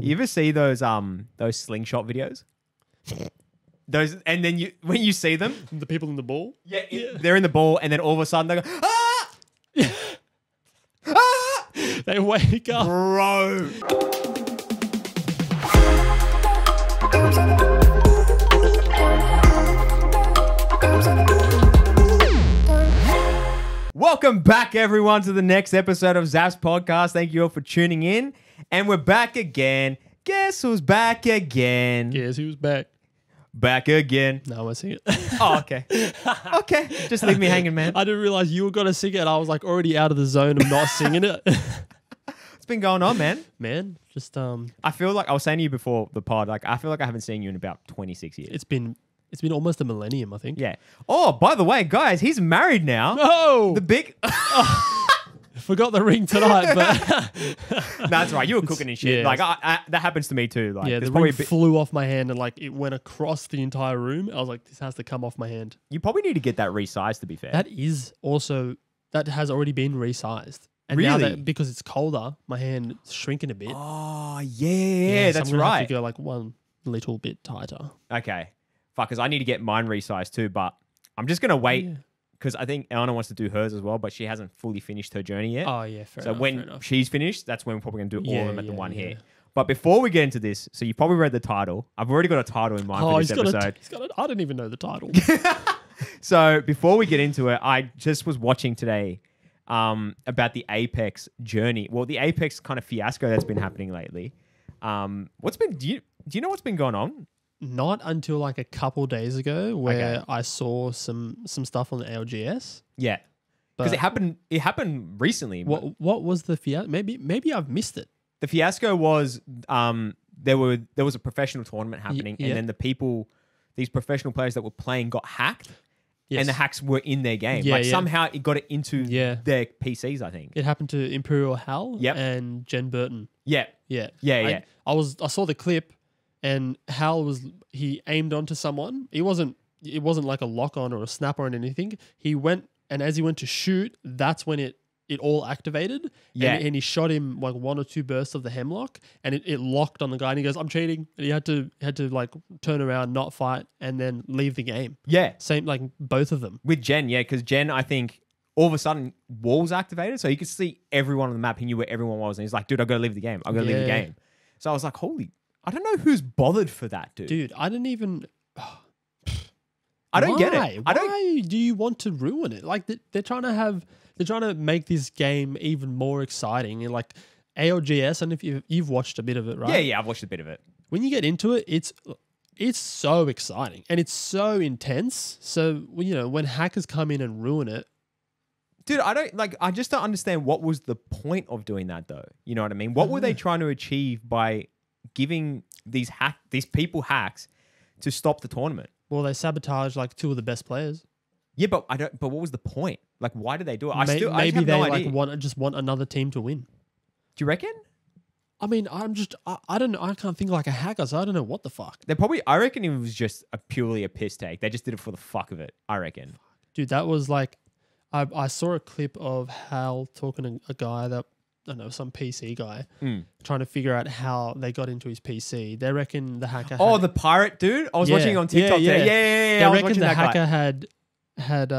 You ever see those slingshot videos? Those, and then when you see them, The people in the ball. they're in the ball, and then all of a sudden they go, ah! Ah! They wake up. Bro. Welcome back, everyone, to the next episode of Zap's podcast. Thank you all for tuning in. And we're back again. Guess who's back again? Guess who's back? Back again. No, I sing it. Oh, okay. Okay. Just leave me hanging, man. I didn't realize you were going to sing it. I was like already out of the zone of not singing it. What's been going on, man? Man, just I feel like I was saying to you before the pod, like I feel like I haven't seen you in about 26 years. it's been almost a millennium, I think. Yeah. Oh, by the way, guys, he's married now. No, The big... forgot the ring tonight, but No, that's right. You were cooking and shit. Yeah. Like that happens to me too. Like, yeah, there's the probably ring flew off my hand and like it went across the entire room. I was like, this has to come off my hand. you probably need to get that resized, to be fair. That has already been resized. And now Really? that because it's colder, my hand is shrinking a bit. Oh, yeah, so that's I'm gonna have right. to go like one little bit tighter. Okay. Fuck, because I need to get mine resized too, but I'm just going to wait Yeah. because I think Eleanor wants to do hers as well, but she hasn't fully finished her journey yet. Oh yeah, fair so enough, fair when enough. she's finished, that's when we're probably going to do all of them at the one yeah. hit. But before we get into this, so you probably read the title. I've already got a title in mind for this episode. I didn't even know the title. So before we get into it, I just was watching today about the Apex journey. Well, the Apex kind of fiasco that's been happening lately. Do you know what's been going on? Not until like a couple days ago, where Okay. I saw some stuff on the ALGS. Yeah. Because But it happened recently. what was the fiasco? Maybe I've missed it. The fiasco was there was a professional tournament happening, yeah. and then these professional players that were playing got hacked, Yes. and the hacks were in their game. Yeah, like yeah. somehow it got it into Yeah. their PCs, I think. It happened to Imperial Hal Yep. and Jen Burton. Yeah. Yeah. Yeah. I saw the clip and Hal he aimed onto someone. It wasn't like a lock on or a snap on or anything. He went, and as he went to shoot, that's when it all activated. Yeah. And he shot him like one or two bursts of the hemlock and it locked on the guy and he goes, I'm cheating. And he had to like turn around, not fight, and then leave the game. Yeah. Same like both of them. With Jen, yeah, because Jen, I think, all of a sudden, walls activated, so you could see everyone on the map. He knew where everyone was, and he's like, dude, I've got to leave the game. I've got to leave the Yeah. game. So I was like, I don't know who's bothered for that, dude. Dude, I didn't even... I don't get Why? it. Why do you want to ruin it? Like they're trying to make this game even more exciting. And like ALGS, and if you've watched a bit of it, right? Yeah, I've watched a bit of it. When you get into it, it's so exciting and it's so intense. So when hackers come in and ruin it, Dude, I just don't understand what was the point of doing that, though. You know what I mean? What were they trying to achieve by giving these people hacks to stop the tournament? well, they sabotage like two of the best players. Yeah, but what was the point? Like, why did they do it? I just Maybe have they no like idea. want another team to win. Do you reckon? I mean, I don't know. I can't think like a hacker, so I don't know what the fuck. I reckon it was just purely a piss take. They just did it for the fuck of it, I reckon. Dude, that was like, I saw a clip of Hal talking to a guy that, I don't know, some PC guy, trying to figure out how they got into his PC. They reckon the hacker... Oh, the pirate dude? I was watching on TikTok today. Yeah. They I was reckon watching the that guy. hacker had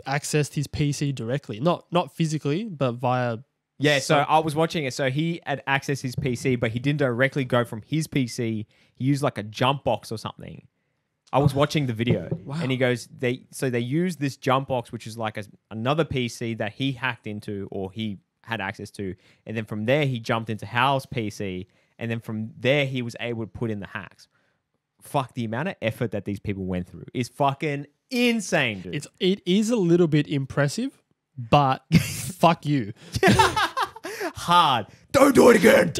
accessed his PC directly. Not physically, but via... Yeah, so I was watching it. So he had accessed his PC, but he didn't directly go from his PC. He used like a jump box or something. I was watching the video, and he goes, they used this jump box, which is like another PC that he hacked into or he had access to, and then from there he jumped into Hal's PC, and then from there he was able to put in the hacks. Fuck, the amount of effort that these people went through is fucking insane, dude. It is a little bit impressive, but fuck you. Hard. Don't do it again.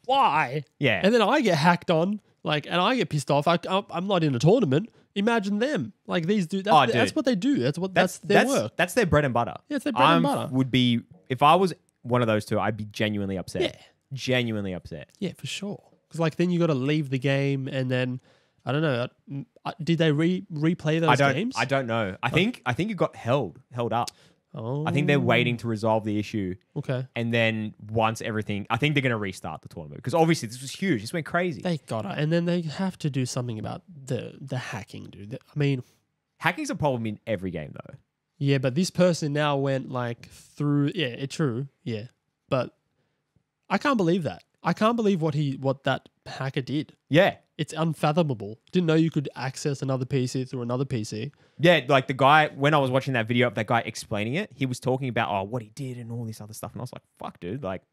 Why? Yeah. And then I get hacked on, like, and I get pissed off. I'm not in a tournament. Imagine them. Like these dudes. That's what they do. That's their work. That's their bread and butter. Yeah, it's their bread and butter. If I was one of those two, I'd be genuinely upset. Yeah. Genuinely upset. Yeah, for sure. Because like then you got to leave the game, and then I don't know. Did they replay those games? I don't know. I think it got held up. Oh, I think they're waiting to resolve the issue. Okay, And then once everything, I think they're going to restart the tournament because obviously this was huge. This went crazy. they got it, and then they have to do something about the hacking, dude. I mean, Hacking's a problem in every game though. yeah, but this person now went like through. Yeah, it's true. Yeah, but I can't believe that. I can't believe what that hacker did. Yeah. It's unfathomable. Didn't know you could access another PC through another PC. Yeah, like the guy, when I was watching that video of that guy explaining it, he was talking about, what he did and all this other stuff. And I was like, fuck, dude, like,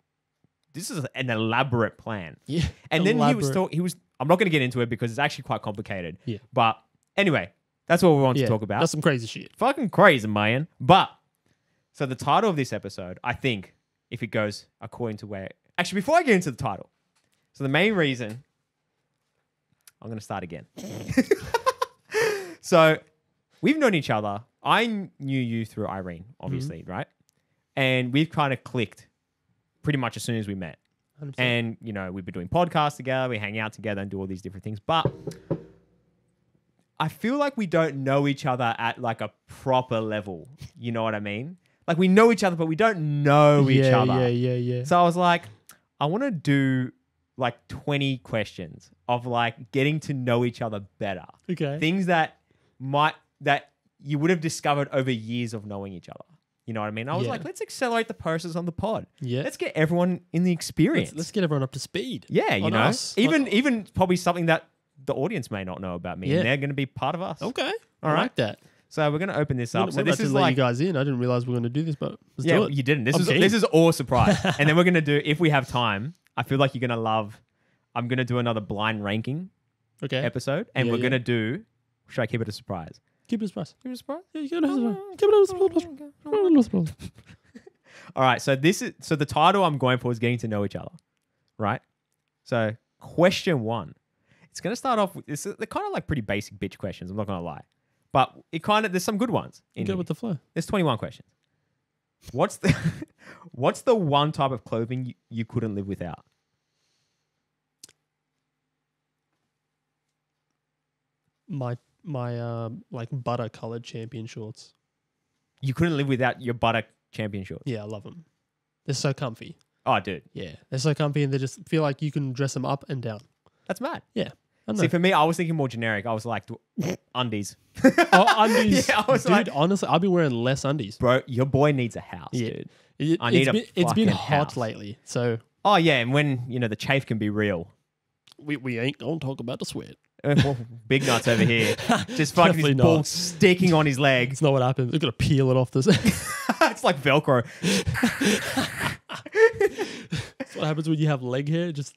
this is an elaborate plan. Yeah, And then he was, I'm not going to get into it because it's actually quite complicated. Yeah. But anyway, that's what we want to talk about. That's some crazy shit. Fucking crazy, man. But, so the title of this episode, I think, if it goes according to where, actually, before I get into the title, so the main reason, I'm going to start again. So we've known each other. I knew you through Irene, obviously, right? And we've kind of clicked pretty much as soon as we met. 100%. And, you know, we've been doing podcasts together. We hang out together and do all these different things. But I feel like we don't know each other at like a proper level. You know what I mean? Like we know each other, but we don't know each other. Yeah. So I was like, I want to do like 20 questions of like getting to know each other better. Okay. Things that you would have discovered over years of knowing each other. You know what I mean? I was Yeah. like, let's accelerate the process on the pod. Yeah. Let's get everyone in the experience. Let's get everyone up to speed. Yeah, you on know, us. even probably something that the audience may not know about me, Yeah. and they're going to be part of us. Okay. All I right. like that. So we're going to open this up. We're So about this to is let like, you guys in. I didn't realize we were going to do this, but let's yeah, do it. you didn't. This I'm is game. this is all surprise, and then we're going to do, if we have time. I feel like you're going to love. I'm going to do another blind ranking Okay. episode, and Yeah, we're yeah. going to do. Should I keep it a surprise? Keep it a surprise. Keep it a surprise. Yeah, you can have a surprise. Keep it a surprise. All right. So the title I'm going for is getting to know each other, right? So question 1. It's going to start off with they're kind of like pretty basic bitch questions. I'm not going to lie, but there's some good ones in Go here. with the flow. There's 21 questions. What's the one type of clothing you couldn't live without? My like butter colored champion shorts. You couldn't live without your butter champion shorts. Yeah, I love them. They're so comfy. Oh, dude, Yeah, they're so comfy, and they just feel like you can dress them up and down. that's mad. Yeah. I know. See, for me, I was thinking more generic. I was like, undies. Oh, undies. Yeah, I was dude, like- honestly, I've been wearing less undies. Bro, your boy needs a house, Yeah. dude. I need a It's been fucking hot house. lately, so Oh, yeah, and when, the chafe can be real. we ain't gonna talk about the sweat. Well, big nuts over here. Just fucking Definitely his ball not. sticking on his leg. It's not what happens. They're gonna peel it off this. It's like Velcro. That's what happens when you have leg hair. It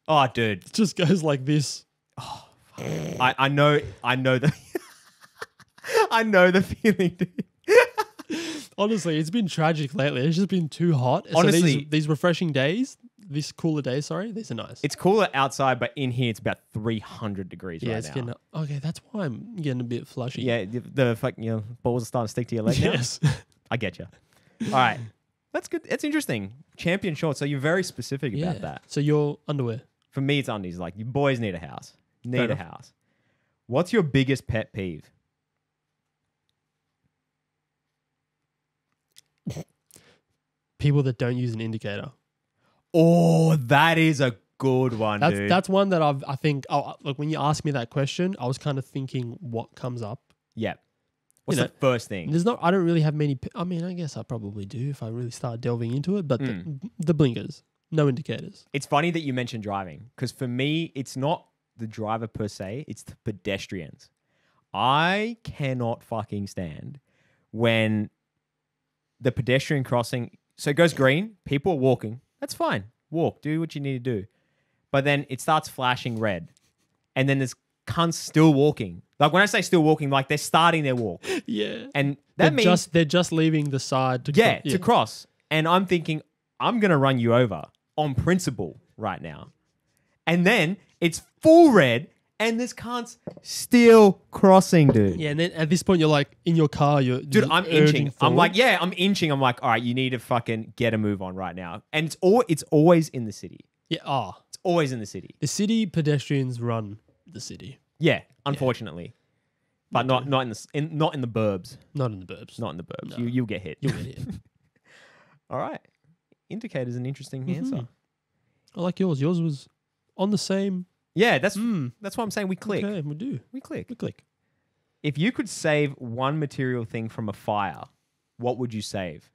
Oh, dude. just goes like this. I know the I know the feeling, dude. Honestly, it's been tragic lately. It's just been too hot. So Honestly- these refreshing days, these cooler days, sorry, these are nice. It's cooler outside, but in here it's about 300 degrees yeah, right it's now. getting okay. That's why I'm getting a bit flushy. Yeah, the fucking balls are starting to stick to your leg now. Yes. I get you. All right. That's good. That's interesting. Champion shorts. So you're very specific yeah. about that. So your underwear. For me, it's undies. Like, you boys need a house. Need a enough. house. What's your biggest pet peeve? People that don't use an indicator. Oh, that is a good one, dude. That's one that I think. Oh, look, when you asked me that question, I was kind of thinking what comes up. Yeah. What's You know, the first thing? There's not. I don't really have many. I mean, I guess I probably do if I really start delving into it. But the blinkers, no indicators. It's funny that you mentioned driving, because for me, it's not the driver per se, it's the pedestrians. I cannot fucking stand when the pedestrian crossing, so it goes green, people are walking, that's fine, walk, do what you need to do. But then it starts flashing red, and then there's cunts still walking. Like, when I say still walking, like they're starting their walk. Yeah. And that means they're just leaving the side to to cross. And I'm thinking, I'm going to run you over on principle right now. And then it's full red, and this cunts still crossing, dude. Yeah, and then at this point you're like in your car, you're Dude, I'm urging inching. I'm forward. like, yeah, I'm inching. I'm like, all right, you need to fucking get a move on right now. And it's always in the city. yeah. It's always in the city. The city pedestrians run the city. Yeah, unfortunately. but not in the not in the burbs. Not in the burbs. Not in the burbs. No. You'll get hit. You'll get it. All right. Indicator's an interesting answer. I like yours. Yours was on the same. Yeah, that's what I'm saying. We click. Okay, we do. We click. We click. If you could save one material thing from a fire, what would you save?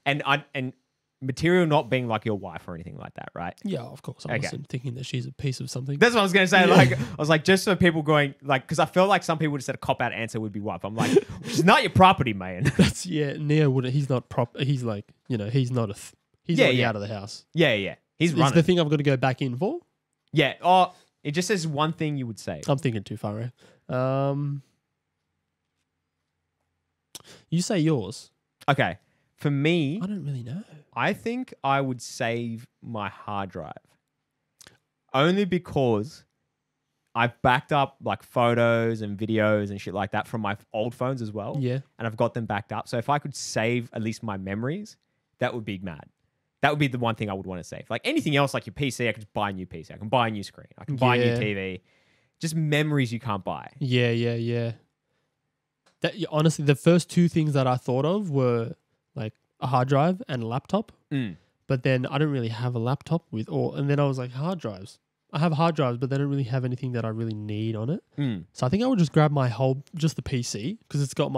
And material not being like your wife or anything like that, right? Yeah, of course. I wasn't thinking that she's a piece of something. That's what I was going to say. Like, I was like, just for people going, like, because I felt like some people would have said a cop out answer would be wife. I'm like, she's not your property, man. That's Neo wouldn't. He's not prop. He's like, he's not a. He's already out of the house. Yeah. He's It's running. the thing I've got to go back in for. Yeah. Oh, it just says one thing you would save. I'm thinking too far away. You say yours. Okay. For me, I don't really know. I think I would save my hard drive. Only because I've backed up like photos and videos and shit like that from my old phones as well. Yeah. And I've got them backed up. So if I could save at least my memories, that would be mad. That would be the one thing I would want to save. Like anything else, like your PC, I could just buy a new PC. I can buy a new screen. I can buy a new TV. Just memories you can't buy. Yeah. Honestly, the first two things that I thought of were like a hard drive and a laptop. But then I don't really have a laptop with all. And then I was like, hard drives. I have hard drives, but they don't really have anything that I really need on it. So I think I would just grab just the PC because it's got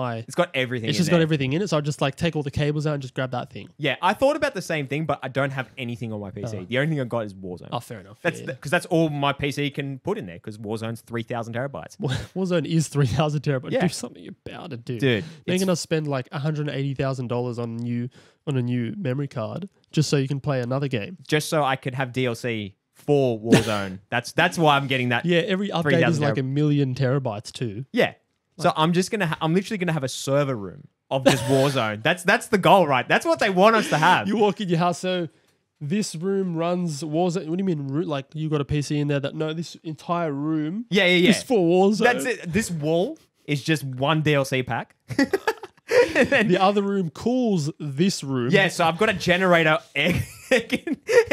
everything. It's just got everything in it. So I just like take all the cables out and just grab that thing. Yeah, I thought about the same thing, but I don't have anything on my PC. The only thing I've got is Warzone. Oh, fair enough. That's because that's all my PC can put in there because Warzone's 3,000 terabytes. Warzone is 3,000 terabytes. Yeah. Do something about it, dude. Dude, You're gonna spend like $180,000 on a new memory card just so you can play another game. Just so I could have DLC for Warzone. that's why I'm getting that. Yeah, every update 3,000 is like a million terabytes too. Yeah. So I'm literally gonna have a server room of just Warzone. That's the goal, right? That's what they want us to have. You walk in your house, so this room runs Warzone. What do you mean? Like you got a PC in there? This entire room. Yeah. Is for Warzone. That's it. This wall is just one DLC pack. The other room cools this room. Yeah, so I've got a generator air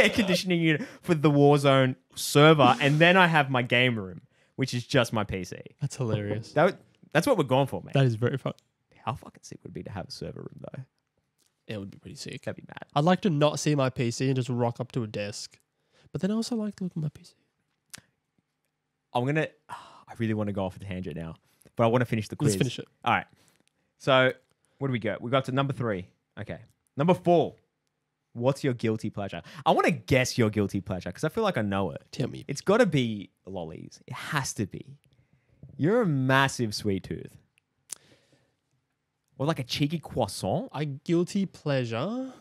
conditioning unit for the Warzone server, and then I have my game room, which is just my PC. That's hilarious. That's what we're going for, man. That is very fun. How fucking sick would it be to have a server room, though? It would be pretty sick. That'd be mad. I'd like to not see my PC and just rock up to a desk. But then I also like to look at my PC. I really want to go off a tangent now, but I want to finish the quiz. Let's finish it. All right. So, what do we go? We got to number 3. Okay. Number 4. What's your guilty pleasure? I want to guess your guilty pleasure because I feel like I know it. Tell me. It's got to be lollies. It has to be. You're a massive sweet tooth. Or like a cheeky croissant. A guilty pleasure.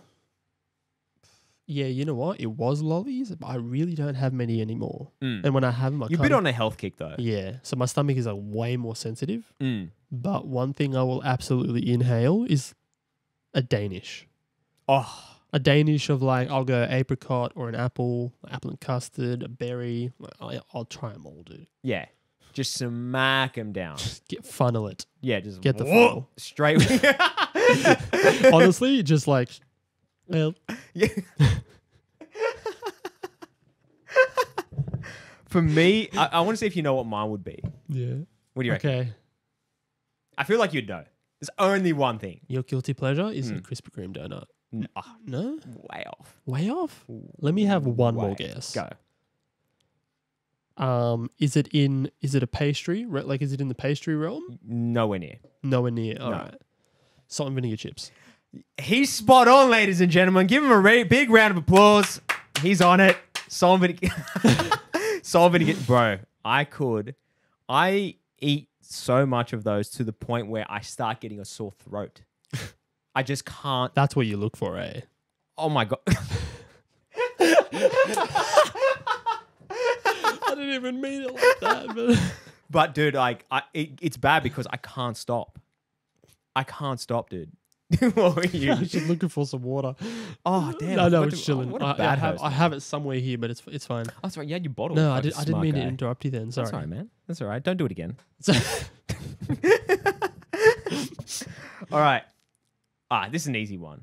Yeah, you know what? It was lollies, but I really don't have many anymore. And when I have them, You've been on a health kick though. Yeah, so my stomach is like way more sensitive. Mm. But one thing I will absolutely inhale is a Danish. Oh, A Danish of like, I'll go apricot or an apple and custard, a berry. I'll try them all, dude. yeah. Just smack them down. Funnel it. Yeah, just Get the funnel. straight. Honestly, just like, well, Yeah. For me, I want to see if you know what mine would be. yeah. What do you reckon? Okay. I feel like you'd know. There's only one thing. Your guilty pleasure is a Krispy Kreme donut. No? Way off. Way off? Let me have one more Way. guess. Go. Is it a pastry? Like, is it in the pastry realm? Nowhere near. Nowhere near. All No. right. Salt and vinegar chips. He's spot on, ladies and gentlemen. Give him a big round of applause. He's on it. Salt and vinegar. Salt and vinegar. Bro, I eat so much of those to the point where I start getting a sore throat. I just can't. That's what you look for, eh? Oh my God. I didn't even mean it like that, but But dude, like, it's bad because I can't stop. I can't stop, dude. What were you? I'm just looking for some water. Oh damn! No, what it's chilling. What a I bad have, host. I have it somewhere here, but it's fine. Oh, that's right. You had your bottle. No, I Fucking didn't smart mean guy. to interrupt you then. Sorry. That's all right, man. That's all right. Don't do it again. All right. This is an easy one.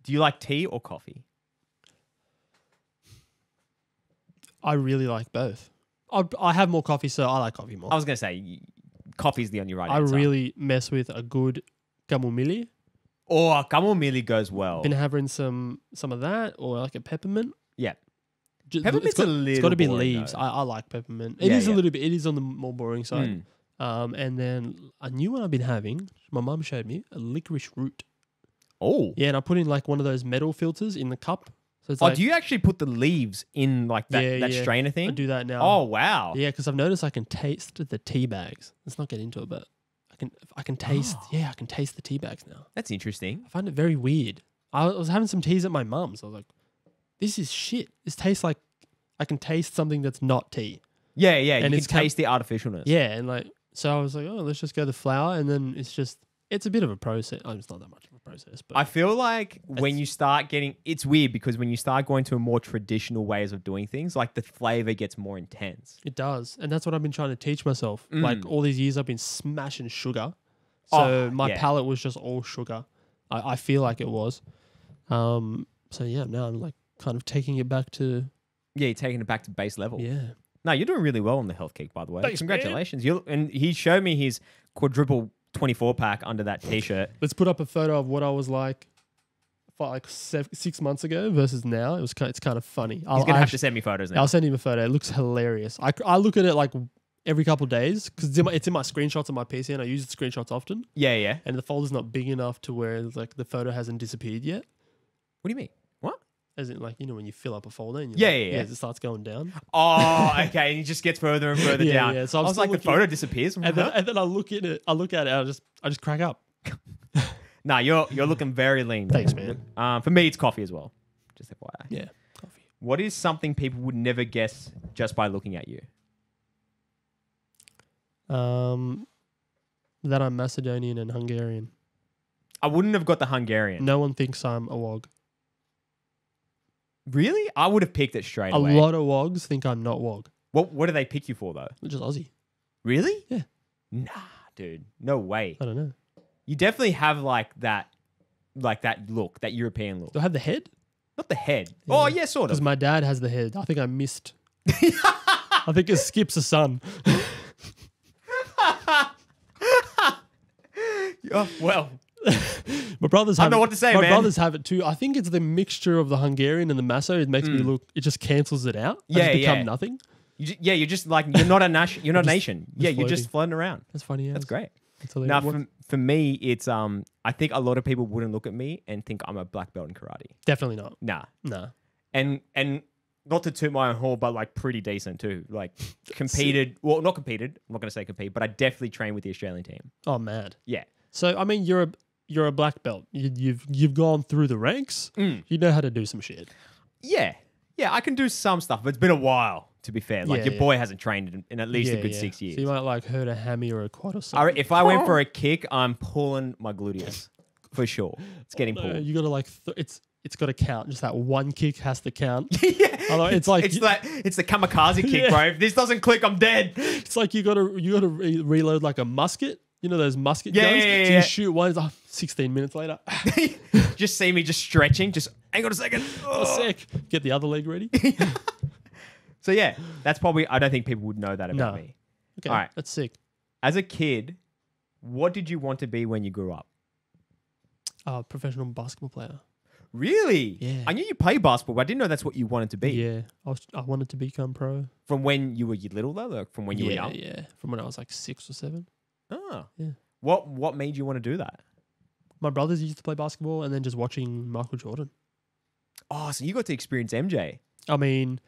Do you like tea or coffee? I really like both. I have more coffee, so I like coffee more. I was gonna say, coffee's the only right I answer. really mess with a good chamomile. Or chamomile goes well. Been having some of that, or like a peppermint. Yeah. it's Peppermint's a little It's got to be boring, leaves. though. I like peppermint. It Yeah, is a yeah. little bit. It is on the more boring side. Mm. And then a new one I've been having. My mum showed me a licorice root. Oh. Yeah, and I put in like one of those metal filters in the cup. So it's Oh, like, do you actually put the leaves in like that, Yeah, that yeah. strainer I thing? do that now. Oh, wow. Yeah, because I've noticed I can taste the tea bags. Let's not get into it, but I can taste. Oh. Yeah, I can taste the tea bags now. That's interesting. I find it very weird. I was having some teas at my mum's. I was like, this is shit. This tastes like I can taste something that's not tea. Yeah, yeah. And you it's can taste the artificialness. Yeah, and like, so I was like, oh, let's just go the flour, and then it's a bit of a process. Oh, it's not that much of a process, but I feel like when It's- you start getting, it's weird because when you start going to a more traditional ways of doing things, like the flavor gets more intense. it does, and that's what I've been trying to teach myself. Mm. Like all these years, I've been smashing sugar, so Oh, my yeah. palate was just all sugar. I feel like it was. So yeah, now I'm like kind of taking it back to Yeah, you're taking it back to base level. yeah. No, you're doing really well on the health kick, by the way. Thanks, man. Congratulations. And he showed me his quadruple 24 pack under that t-shirt. Let's put up a photo of what I was like for like 6 months ago versus now. It's kind of funny. He's going to have to send me photos now. I'll send him a photo. It looks hilarious. I look at it like every couple of days because it's in my screenshots on my PC and I use the screenshots often. Yeah, yeah. And the folder's not big enough to where like the photo hasn't disappeared yet. What do you mean? What? As in like, when you fill up a folder and Yeah, like, yeah, yeah. it starts going down. Oh, okay. And he just gets further and further Yeah, down. yeah. So I I'm was still like, the looking- photo disappears. And then I look at it, and I just crack up. Nah, you're looking very lean. Thanks, man. For me, it's coffee as well. Just FYI. Yeah. Coffee. What is something people would never guess just by looking at you? That I'm Macedonian and Hungarian. I wouldn't have got the Hungarian. No one thinks I'm a Wog. Really? I would have picked it straight A away. lot of Wogs think I'm not Wog. What do they pick you for though? Which is Aussie. Really? Yeah. Nah, dude. No way. I don't know. You definitely have like that look, that European look. Do I have the head? Not the head. Yeah. Oh yeah, sort Because of. my dad has the head. I think I missed. I think it skips a son. Oh, well, My brothers I have don't know it- what to say, my man. brothers have it too. I think it's the mixture of the Hungarian and the Maso. It makes me look. It just cancels it out. I Yeah, just become yeah. nothing. you're just like you're not a you're not a nation. just Yeah, you're just floating around. That's funny. That's great. That's Now, hilarious. for me, it's I think a lot of people wouldn't look at me and think I'm a black belt in karate. Definitely not. Nah, Nah. and not to toot my own horn, but like pretty decent too. Like competed. Well, not competed. I'm not gonna say compete, but I definitely trained with the Australian team. Oh, mad. Yeah. So I mean, you're a black belt. You've gone through the ranks. Mm. You know how to do some shit. Yeah. I can do some stuff, but it's been a while. To be fair, like Yeah, your yeah. boy hasn't trained in at least a good 6 years. So you might like hurt a hammy or a quad or I something. if I went for a kick, I'm pulling my gluteus for sure. It's getting No, pulled. you gotta like it's got to count. Just that one kick has to count. Yeah, Although it's like it's the kamikaze kick, Yeah. bro. If this doesn't click, I'm dead. it's like you gotta reload like a musket. You know those musket Yeah, guns. yeah, yeah, So yeah. you shoot one. It's like 16 minutes later. Just see me just stretching. Just hang on a second. A sec. Get the other leg ready. So yeah, that's probably. I don't think people would know that about No. me. Okay, All right. that's sick. As a kid, what did you want to be when you grew up? Professional basketball player. Really? Yeah. I knew you played basketball, but I didn't know that's what you wanted to be. Yeah, I wanted to become pro. From when you were little, though, like from when you were young. Yeah, from when I was like 6 or 7. Oh. Yeah. What made you want to do that? My brothers used to play basketball, and then just watching Michael Jordan. Oh, so you got to experience MJ. I mean,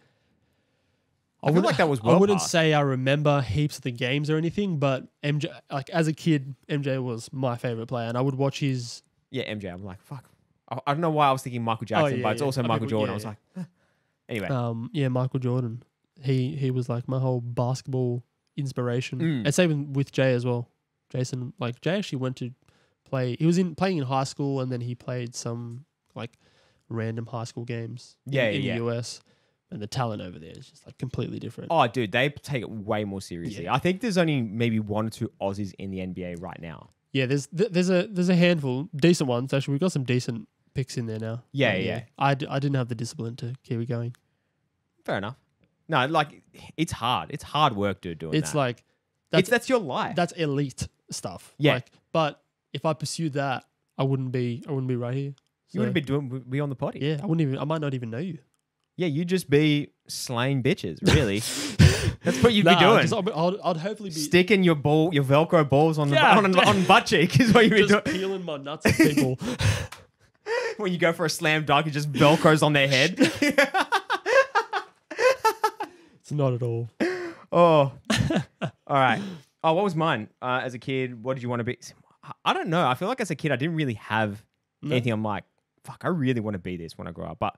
I feel wouldn't- like that was I well wouldn't past. say I remember heaps of the games or anything, but MJ, like as a kid, MJ was my favorite player, and I would watch his. Yeah, MJ. I'm like, fuck. I don't know why I was thinking Michael Jackson, yeah, but it's yeah. also I Michael mean, Jordan. yeah, I was yeah. like, huh. Anyway. Yeah, Michael Jordan. He was like my whole basketball inspiration, Mm. and same with Jay as well. Jason, like Jay, actually went to play. He was playing in high school, and then he played some like random high school games. Yeah, in yeah. the US, and the talent over there is just like completely different. Oh, dude, they take it way more seriously. Yeah. I think there's only maybe 1 or 2 Aussies in the NBA right now. Yeah, there's a handful decent ones actually. We've got some decent picks in there now. Yeah, But yeah. I didn't have the discipline to keep it going. Fair enough. No, like it's hard. It's hard work, dude. Doing It's that. like That's your life. That's elite stuff. Yeah. Like, but if I pursued that, I wouldn't be right here. You wouldn't be on the potty. Yeah, I might not even know you. Yeah, you'd just be slaying bitches, really. That's what you'd be Nah, doing. just- I'd hopefully be Sticking your Velcro balls on the Yeah, on butt cheek is what you'd be just doing. peeling my nuts at people. When you go for a slam dunk, it just Velcros on their head. It's not at all. Oh, all right. Oh, what was mine as a kid? What did you want to be? I don't know. I feel like as a kid, I didn't really have anything. I'm like, fuck, I really want to be this when I grow up. But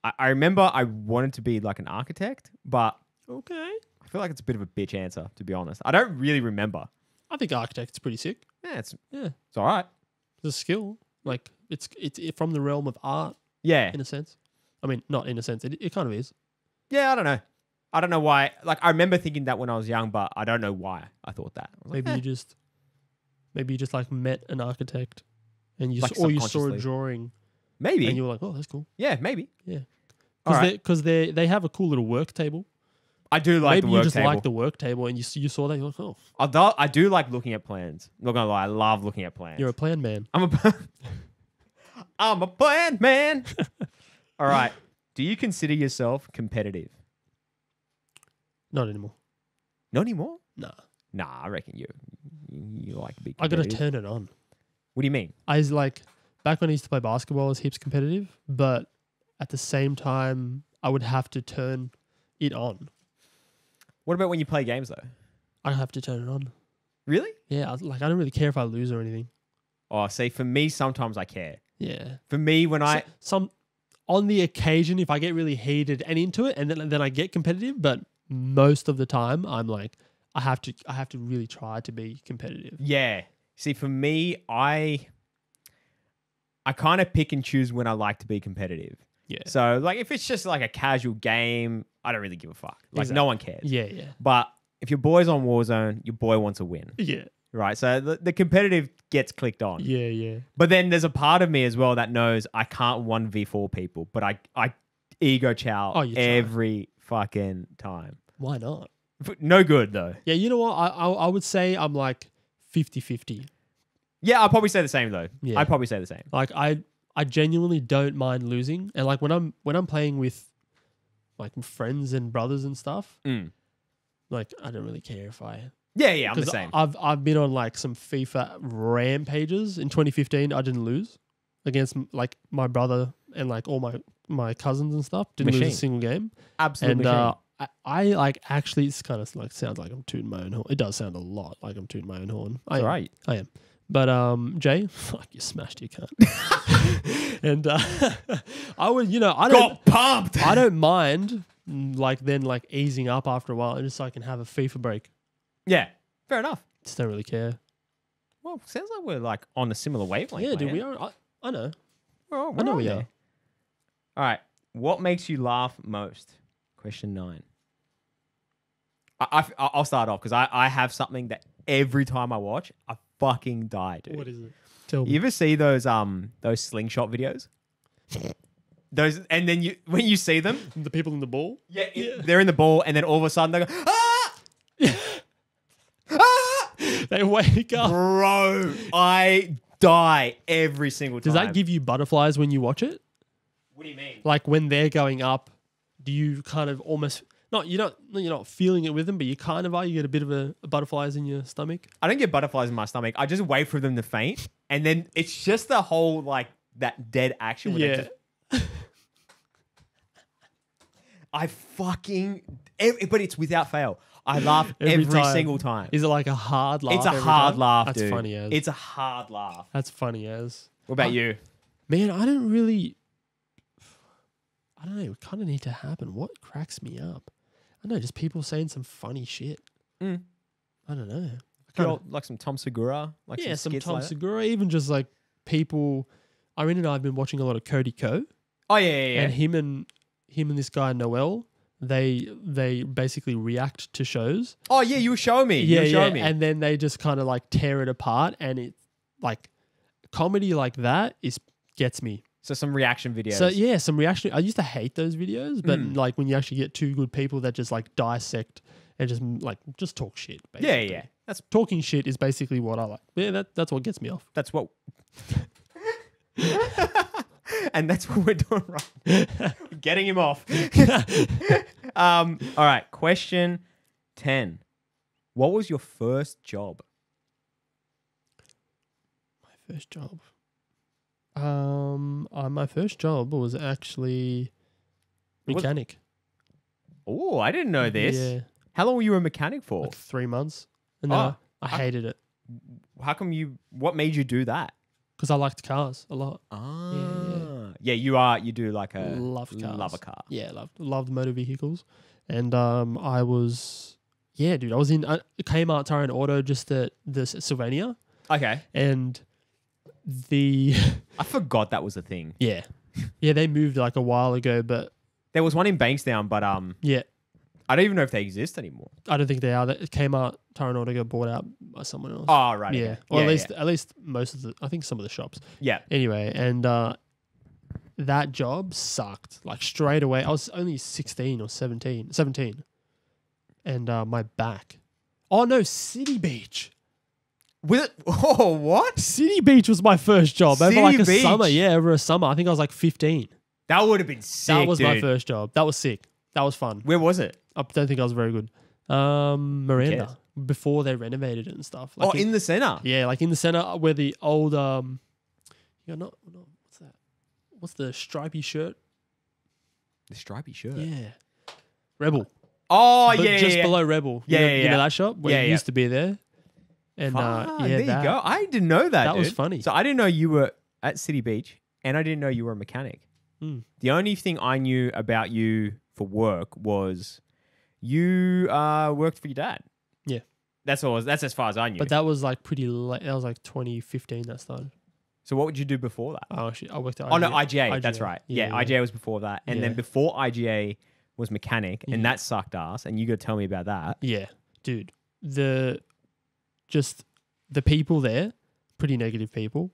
I remember I wanted to be like an architect, but Okay. I feel like it's a bit of a bitch answer, to be honest. I don't really remember. I think architect's pretty sick. Yeah, it's Yeah. all right. It's a skill. Like it's from the realm of art Yeah. in a sense. I mean, not in a sense. It kind of is. Yeah, I don't know. I don't know why. Like, I remember thinking that when I was young, but I don't know why I thought that. I was like, Maybe you just like met an architect and you Like or you saw a subconsciously. drawing maybe. and you were like, oh, that's cool. Yeah, maybe. Yeah. All right. Because they have a cool little work table. I do like Maybe the work you just table. like the work table and you saw that, you're like, oh, I do like looking at plans. Not gonna lie, I love looking at plans. you're a plan man. I'm a plan man. All right. Do you consider yourself competitive? Not anymore. Not anymore. Nah. Nah, I reckon you like to be I gotta competitive. turn it on. What do you mean? I was like, back when I used to play basketball, I was heaps competitive, but at the same time, I would have to turn it on. What about when you play games though? I have to turn it on. Really? Yeah, I don't really care if I lose or anything. Oh, see, for me, sometimes I care. Yeah. For me, when I Some on the occasion, if I get really heated and into it, and then I get competitive, but most of the time, I'm like, I have to really try to be competitive. yeah. See, for me, I kind of pick and choose when I like to be competitive. Yeah. So, like, if it's just like a casual game, I don't really give a fuck. Like, Exactly. no one cares. Yeah, yeah. But if your boy's on Warzone, your boy wants to win, Yeah. right? So the competitive gets clicked on. Yeah, yeah. But then there's a part of me as well that knows I can't 1v4 people, but I ego chow Oh, you try. every fucking time. Why not? No good, though. Yeah, you know what? I would say I'm like 50-50. Yeah, I'll probably say the same, though. Yeah. I'd probably say the same. Like I genuinely don't mind losing, and like when I'm playing with like friends and brothers and stuff, Mm. like I don't really care if I. Yeah, I'm the 'Cause same. I've been on like some FIFA rampages in 2015. I didn't lose against like my brother and like all my cousins and stuff. Didn't lose Machine. a single game. Absolutely. And I like actually it's kind of like sounds like I'm tooting my own horn. It does sound a lot like I'm tooting my own horn. I am. right. I am. But Jay, fuck, you smashed your cunt. And I would, I don't Got pumped. I don't mind like easing up after a while just so I can have a FIFA break. Yeah, fair enough. Just don't really care. Well, sounds like we're like on a similar wavelength. Yeah, dude, man. we are. I know. We're I know on we there. are. All right. What makes you laugh most? Question 9. I'll start off because I have something that every time I watch, I fucking die, dude. What is it? Tell me. You ever see those slingshot videos? Those, and then when you see them, The people in the ball? they're in the ball, and then all of a sudden they go, ah! Ah! They wake up. Bro, I die every single time. Does that give you butterflies when you watch it? What do you mean? Like when they're going up, do you kind of almost you're not feeling it with them, but you kind of are. You get a bit of a butterflies in your stomach. I don't get butterflies in my stomach. I just wait for them to faint, and then it's just the whole like that dead action. Where Yeah. I fucking, but it's without fail. I laugh Every every time. single time. Is it like a hard laugh? It's a every hard time? laugh, That's dude. funny as. It's a hard laugh. That's funny as. What about you? Man, I don't really. I don't know. It kind of need to happen. What cracks me up? I don't know. Just people saying some funny shit. Mm. I don't know. Like some Tom Segura? Like Yeah, some skits Tom like that? Segura. Even just like people. Irene and I have been watching a lot of Cody Ko, Oh, yeah. and him and this guy Noel. They basically react to shows. Oh, yeah, you were showing me. You were showing me. And then they just kind of like tear it apart, and it like comedy like that gets me. So some reaction videos. So yeah, some reaction. I used to hate those videos, but Mm. like when you actually get two good people that just like dissect and just talk shit. Yeah, Basically. yeah. That's Talking shit is basically what I like. Yeah, that's what gets me off. what. And that's what we're doing right. Getting him off. All right. Question 10. What was your first job? My first job. My first job was actually mechanic. Oh, I didn't know this. Yeah, How long were you a mechanic for? like 3 months, and then Oh, I hated it How come what made you do that? because I liked cars a lot. Ah. Yeah, you do like a Love cars. love a car. Yeah, loved motor vehicles, and I was dude. I was in Kmart Tire and Auto just at the Sylvania, Okay. and the I forgot that was a thing. yeah they moved like a while ago, but There was one in Bankstown, but yeah. I don't even know if they exist anymore. I don't think they are. That Kmart Tire and Auto got bought out by someone else. Oh, right. yeah, Okay. or Yeah, at least most of the. I think some of the shops. Yeah. Anyway, and that job sucked. Like straight away, I was only 16 or 17, and my back. Oh no, City Beach. With it? Oh, what? City Beach was my first job over like City a Beach? summer. Yeah, over a summer. I think I was like 15. That would have been sick. That was dude. my first job. That was sick. That was fun. Where was it? I don't think I was very good. Miranda. cares? Before they renovated it and stuff. Like In the center. yeah, like in the center where the old what's that? What's the stripy shirt? The stripy shirt. Yeah. Rebel. Oh, But yeah, just yeah. below Rebel. Yeah, you know, yeah, you know yeah. that shop where Yeah, it yeah. used to be there? And Fuck, yeah, there you that. go. I didn't know that. That was dude. funny. So I didn't know you were at City Beach, and I didn't know you were a mechanic. Mm. The only thing I knew about you for work was you worked for your dad. Yeah. That's all. That's as far as I knew. But that was like pretty late. That was like 2015 that started. So what would you do before that? Oh, actually, I worked at Oh no, IGA. That's IGA. right. Yeah, Yeah. IGA was before that, and then Yeah. before IGA was mechanic, and Yeah. that sucked ass. And you got to tell me about that. Yeah, dude. The people there, pretty negative people.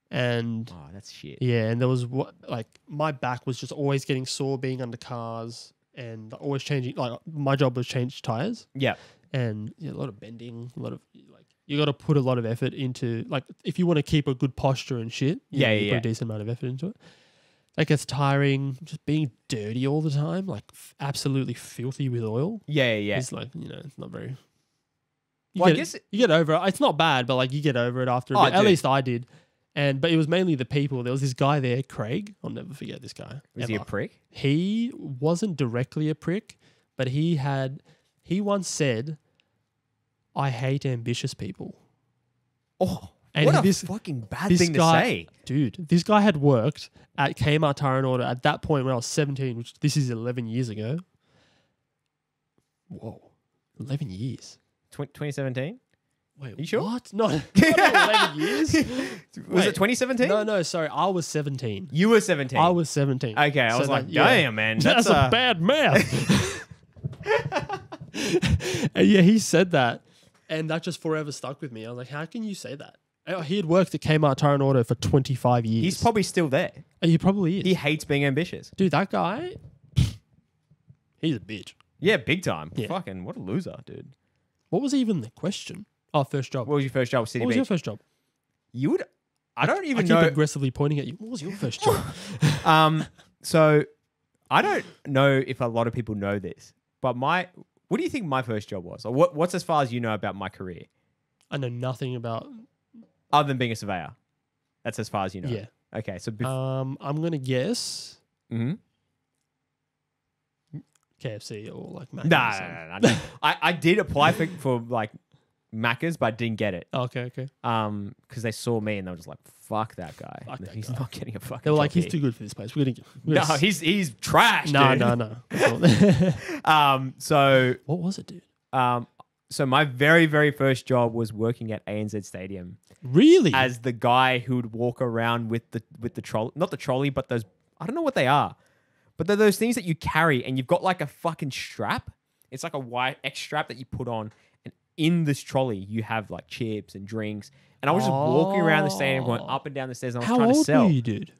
And Oh, that's shit. yeah, and there was my back was just always getting sore being under cars and always changing. Like my job was change tires Yeah. and a lot of bending, a lot of you got to put a lot of effort into if you want to keep a good posture and shit. You put a decent amount of effort into it. That gets tiring. Just being dirty all the time, absolutely filthy with oil. Yeah. It's it's not very. Well, I guess You get over it. It's not bad, but you get over it after a Oh, bit. At dude. least I did. But it was mainly the people. There was this guy there, Craig. I'll never forget this guy. was he a ever. prick? He wasn't directly a prick, but he once said, "I hate ambitious people." Oh, And what a this- fucking bad this thing guy- to say. Dude, this guy had worked at Kmart Tire and Auto at that point when I was 17, which this is 11 years ago. Whoa. 11 years. 2017? Wait, You sure? what? No, not 11 years. Was Wait. it 2017? No, sorry. I was 17. You were 17. I was 17. Okay, I So was like, that- yeah. damn, man. That's a bad math. And yeah, he said that. And that just forever stuck with me. I was like, how can you say that? He had worked at Kmart Tire and Auto for 25 years. He's probably still there. He probably is. He hates being ambitious. Dude, that guy, he's a bitch. Yeah, big time. Yeah. Fucking, what a loser, dude. What was even the question? Oh, first job. What was your first job with City What was your Beach? first job? You would... I don't I even keep know... aggressively pointing at you. What was your first job? So, I don't know if a lot of people know this, but what do you think my first job was? Or what's as far as you know about my career? I know nothing about. Other than being a surveyor. That's as far as you know. Yeah. Okay, so... I'm gonna guess Mhm. KFC or like Mac. No. I did apply for Macca's, but I didn't get it. Okay. Because they saw me and they were just like, "Fuck that guy. Fuck that He's guy." not getting a fucking." They were like, job he's here." too good for this place. We're No, gonna he's trash. No. dude. So What was it, dude? so my very very first job was working at ANZ Stadium Really? as the guy who would walk around with the trolley, not the trolley, but those, I don't know what they are, but they're those things that you carry and you've got like a fucking strap. It's like a white X strap that you put on, and in this trolley you have like chips and drinks. And I was just walking around the stadium, going up and down the stairs, and I was How trying to old sell. were you, dude?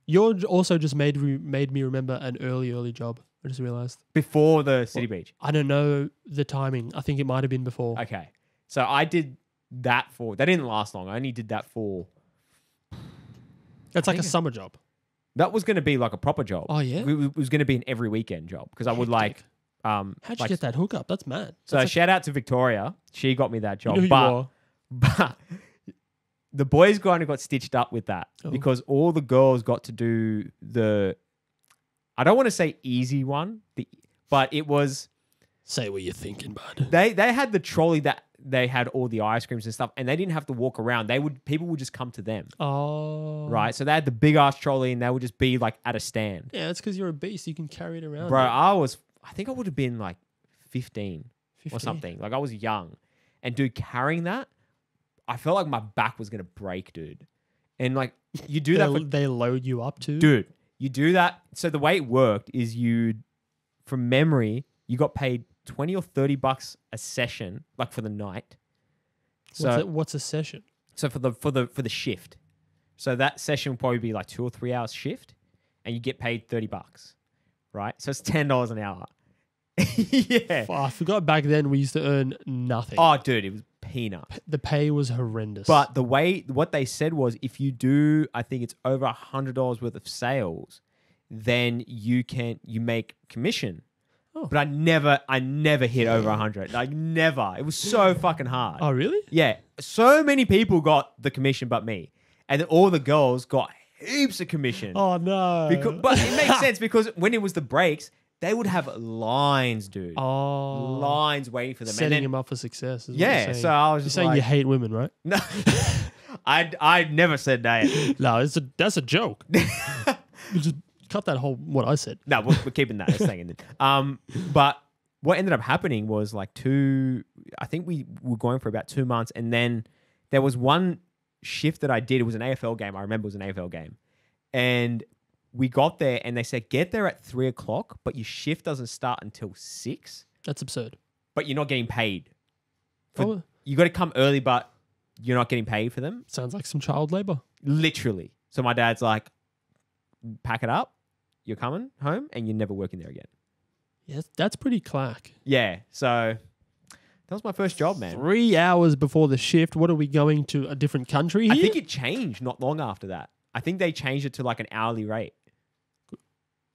You're also just made me remember an early job. I just realized. Before the City Beach. I don't know the timing. I think it might have been before. Okay. So I did that for, that didn't last long. I only did that for, That's like a think- summer job. that was going to be like a proper job. Oh, yeah? It was going to be an every weekend job because I would like, Hectic. How'd How'd you get that hookup? That's mad. So That's shout out to Victoria. She got me that like, job. you know who you are. But the boys kind of got stitched up with that Oh. because all the girls got to do the, I don't want to say easy one, but it was, Say what you're thinking, bud. they had the trolley that they had all the ice creams and stuff, and they didn't have to walk around. People would just come to them, Oh. right? So they had the big ass trolley, and they would just be like at a stand. Yeah, it's because you're a beast. You can carry it around. Bro, mate. I think I would have been like 15 or 15. something. Like I was young, and dude, carrying that, I felt like my back was gonna break, dude. And like you do that, They load you up too. dude. You do that. So the way it worked is from memory, you got paid $20 or $30 a session, like for the night. What's a session? So for the shift, so that session will probably be like 2 or 3 hours shift, and you get paid $30, right? So it's $10 an hour. Yeah. I forgot back then we used to earn nothing. Oh, dude, it was peanuts. The pay was horrendous. But what they said was, if you do, I think it's over $100 worth of sales, then you make commission. Oh. But I never hit over 100. Like never. It was so fucking hard. Oh, really? Yeah. So many people got the commission but me. And then all the girls got heaps of commission. Oh, no. But it makes sense because when it was the breaks, they would have lines, dude. Oh. Lines waiting for them. Setting and then, them up for success. Is what yeah. you're saying. So I was You're just saying like, you hate women, right? no, I never said that. No, that's a joke. You just cut that whole what I said. No, we're keeping that. It's staying in. But what ended up happening was like I think we were going for about 2 months, and then there was one shift that I did. It was an AFL game. I remember it was an AFL game, and we got there, and they said get there at 3 o'clock, but your shift doesn't start until 6. That's absurd. But you're not getting paid. Oh, You got to come early, but you're not getting paid for them. sounds like some child labor. Literally. So my dad's like, pack it up. You're coming home, and you're never working there again. Yes, that's pretty clack. Yeah. So that was my first job, man. 3 hours before the shift. What are we going to a different country here? I think it changed not long after that. I think they changed it to like an hourly rate.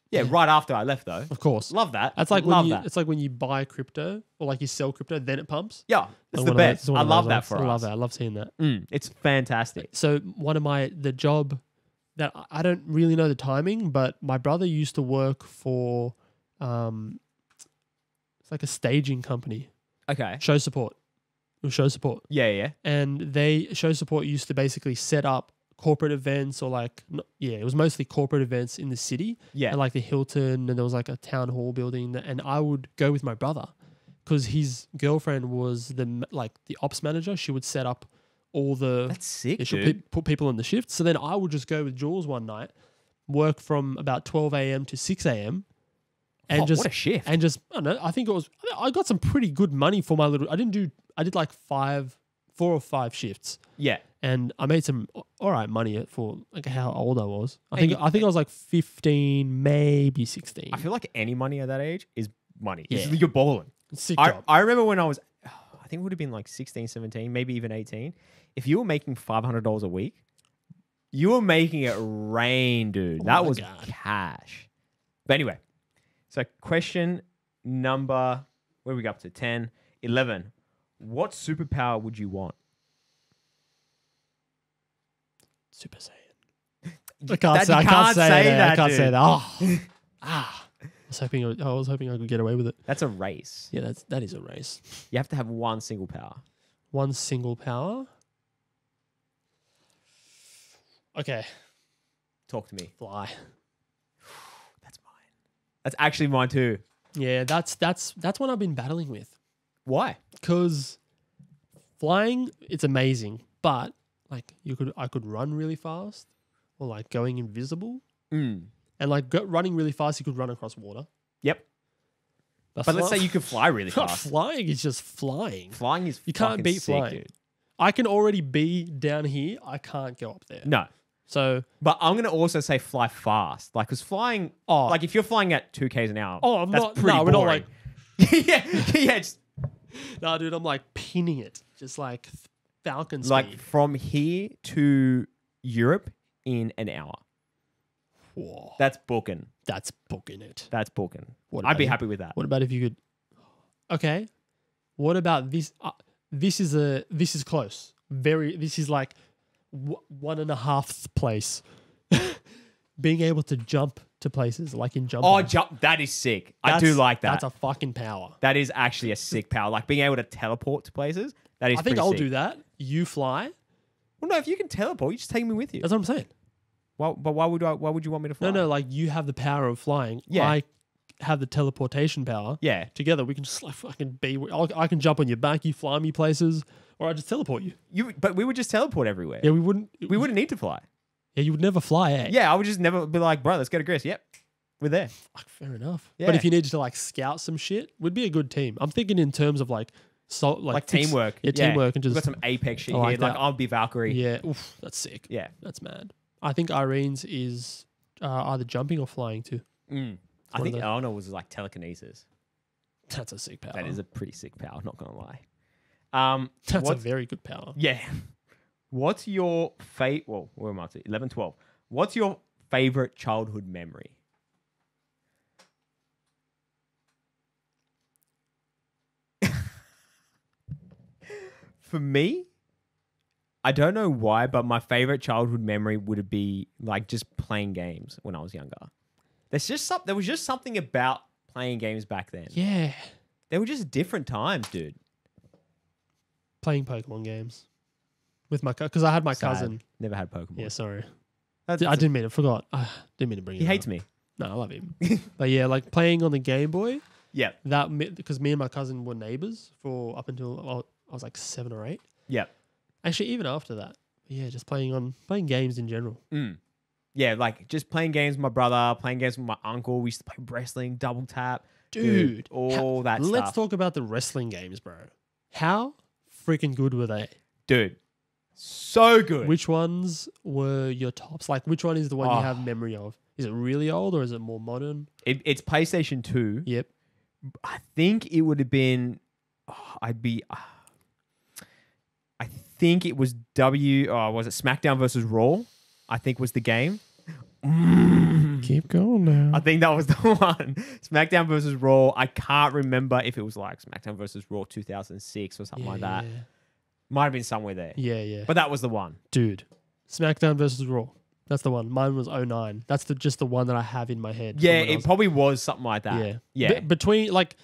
Yeah, right after I left though. Of course. Love that. That's like love when you, that. it's like when you buy crypto or like you sell crypto, then it pumps. Yeah, it's One the of those- best. one I of love those that ones. for I love us. that. I love seeing that. It's fantastic. So the job that I don't really know the timing, but my brother used to work for, it's like a staging company, Okay. show support. It was show support, Yeah. and show support used to basically set up corporate events or it was mostly corporate events in the city. Yeah. At like the Hilton, and there was like a town hall building, and I would go with my brother because his girlfriend was the ops manager. She would set up all the That's sick, she dude. put people in the shift. So then I would just go with Jules one night, work from about 12 a.m. to 6 a.m. and What a shift. I don't know. I think I got some pretty good money for my little. I did like 4 or 5 shifts. Yeah. And I made some all right money for like how old I was. I And think I was like 15, maybe 16. I feel like any money at that age is money. Yeah. You're balling. Sick I job. remember when I was, I think it would have been like 16, 17, maybe even 18. If you were making $500 a week, you were making it rain, dude. Oh That my was God. cash. But anyway, so question number, where are we up to? 10, 11. What superpower would you want? Super Saiyan. I can't say that. I can't say dude. that. Oh. I was hoping I could get away with it. That's a race. Yeah, that is a race. You have to have one single power. One single power. Okay, Talk to me. fly. That's mine. That's actually mine too. Yeah, that's one I've been battling with. Why? Because flying, it's amazing, but like I could run really fast, or like going invisible, and like running really fast, you could run across water. Yep. But let's say you could fly really fast. Flying is just flying. Flying is You can't fucking beat sick, flying. dude. I can already be down here. I can't go up there. No. So, But I'm gonna also say fly fast, like because flying, Oh. like if you're flying at 2 k's an hour, I'm that's not. pretty No, we're not boring. like. yeah, yeah, just No, dude, I'm like pinning it, just like Falcon speed. like from here to Europe in an hour. Whoa, That's booking. that's booking it. That's booking. What I'd be about happy with that. What about if you could? Okay, what about this? This is close. This is like 1.5th place. Being able to jump to places like in jump. Oh, jump! That is sick. I do like that. That's a fucking power. That is actually a sick power. Like being able to teleport to places. That is. I think pretty I'll sick. do that. You fly. Well, no, if you can teleport, you just take me with you. That's what I'm saying. But why would you want me to fly? No, like you have the power of flying. Yeah. I have the teleportation power. Yeah. Together we can just like fucking be. I can jump on your back. You fly me places, or I just teleport you. But we would just teleport everywhere. Yeah, we wouldn't. We wouldn't need to fly. Yeah, you would never fly. Eh? Yeah, I would just never be like, bro, let's go to Greece. Yep, we're there. Fuck, fair enough. Yeah. But if you needed to like scout some shit, we'd be a good team. I'm thinking in terms of like Like teamwork. Yeah, teamwork and We've just got some Apex shit I like here. Like that. I'll be Valkyrie. yeah. Oof, that's sick. Yeah. That's mad. I think Irene's is either jumping or flying too. I one think of the- Eleanor was like telekinesis. That's a sick power. That is a pretty sick power. Not gonna lie. That's a what's- very good power. Yeah. What's your Well, where am I to? 11, 12. What's your favorite childhood memory? For me, I don't know why, but my favorite childhood memory would be like just playing games when I was younger. There was just something about playing games back then. Yeah. They were just different times, dude. Playing Pokemon games with my because I had my Sad. cousin. Never had Pokemon. Yeah, sorry. That's- I didn't mean to. Forgot. I didn't mean to bring it He up. hates me. No, I love him. But yeah, like playing on the Game Boy. Yeah. Because me and my cousin were neighbors for up until I was like 7 or 8. Yeah. Actually, even after that. Yeah, just playing games in general. Yeah, like just playing games with my brother, playing games with my uncle. We used to play wrestling, double tap. Dude, all that stuff. Let's talk about the wrestling games, bro. How freaking good were they? Dude, so good. Which ones were your tops? Like, which one is the one you Oh. have memory of? Is it really old or is it more modern? It's PlayStation 2. Yep. I think it would have been. I think it was was it SmackDown versus Raw? I think was the game. Keep going now. I think that was the one. SmackDown versus Raw. I can't remember if it was like SmackDown versus Raw 2006 or something like that. Might have been somewhere there. Yeah, yeah. But that was the one. Dude, SmackDown versus Raw. That's the one. Mine was 09. That's just the one that I have in my head. Yeah, from when I it was- probably was something like that. Yeah. Yeah. Between like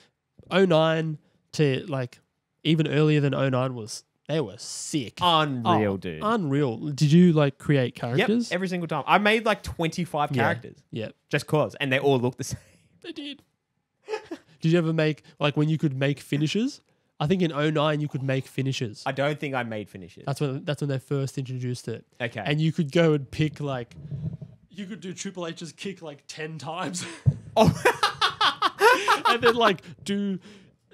09 to like even earlier than 09 they were sick. Unreal, Oh, dude. Unreal. Did you like create Yep, characters? every single time. I made like 25 Yeah. characters Yep. just cause, and they all look the same. They did. Did you ever make like when you could make finishes? I think in 09 you could make finishes. I don't think I made finishes. That's when they first introduced it. Okay. And you could go and pick like you could do Triple H's kick like 10 times. Oh. And then like do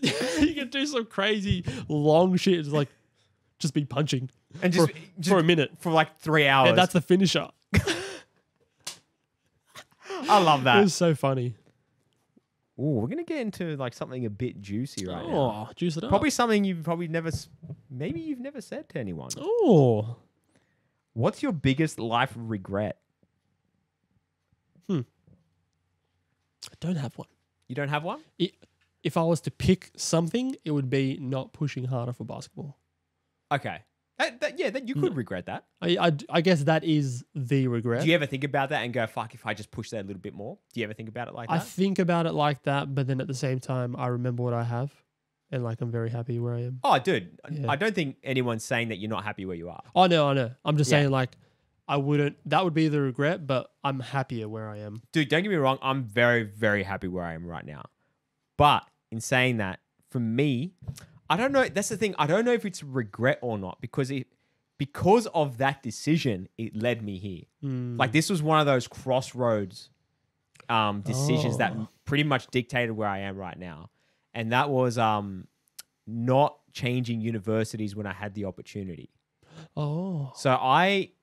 you could do some crazy long shit. It's like just be punching And for, just for a minute. for like 3 hours. And that's the finisher. I love It that. was so funny. Ooh, we're gonna get into like something a bit juicy right now. Oh, juice it up. Probably something you've maybe you've never said to anyone. Oh. What's your biggest life regret? I don't have one. You don't have one? If I was to pick something, it would be not pushing harder for basketball. Okay. That you could regret that. I guess that is the regret. Do you ever think about that and go, fuck, if I just push that a little bit more? Do you ever think about it like that? I think about it like that, but then at the same time, I remember what I have, and like I'm very happy where I am. Oh, dude, Yeah. I don't think anyone's saying that you're not happy where you are. I know. I'm just Yeah. saying like I wouldn't. That would be the regret, but I'm happier where I am. Dude, don't get me wrong. I'm very, very happy where I am right now. But in saying that, for me, I don't know. That's the thing. I don't know if it's regret or not because of that decision, it led me here. Like this was one of those crossroads decisions that pretty much dictated where I am right now. And that was not changing universities when I had the opportunity. Oh, So I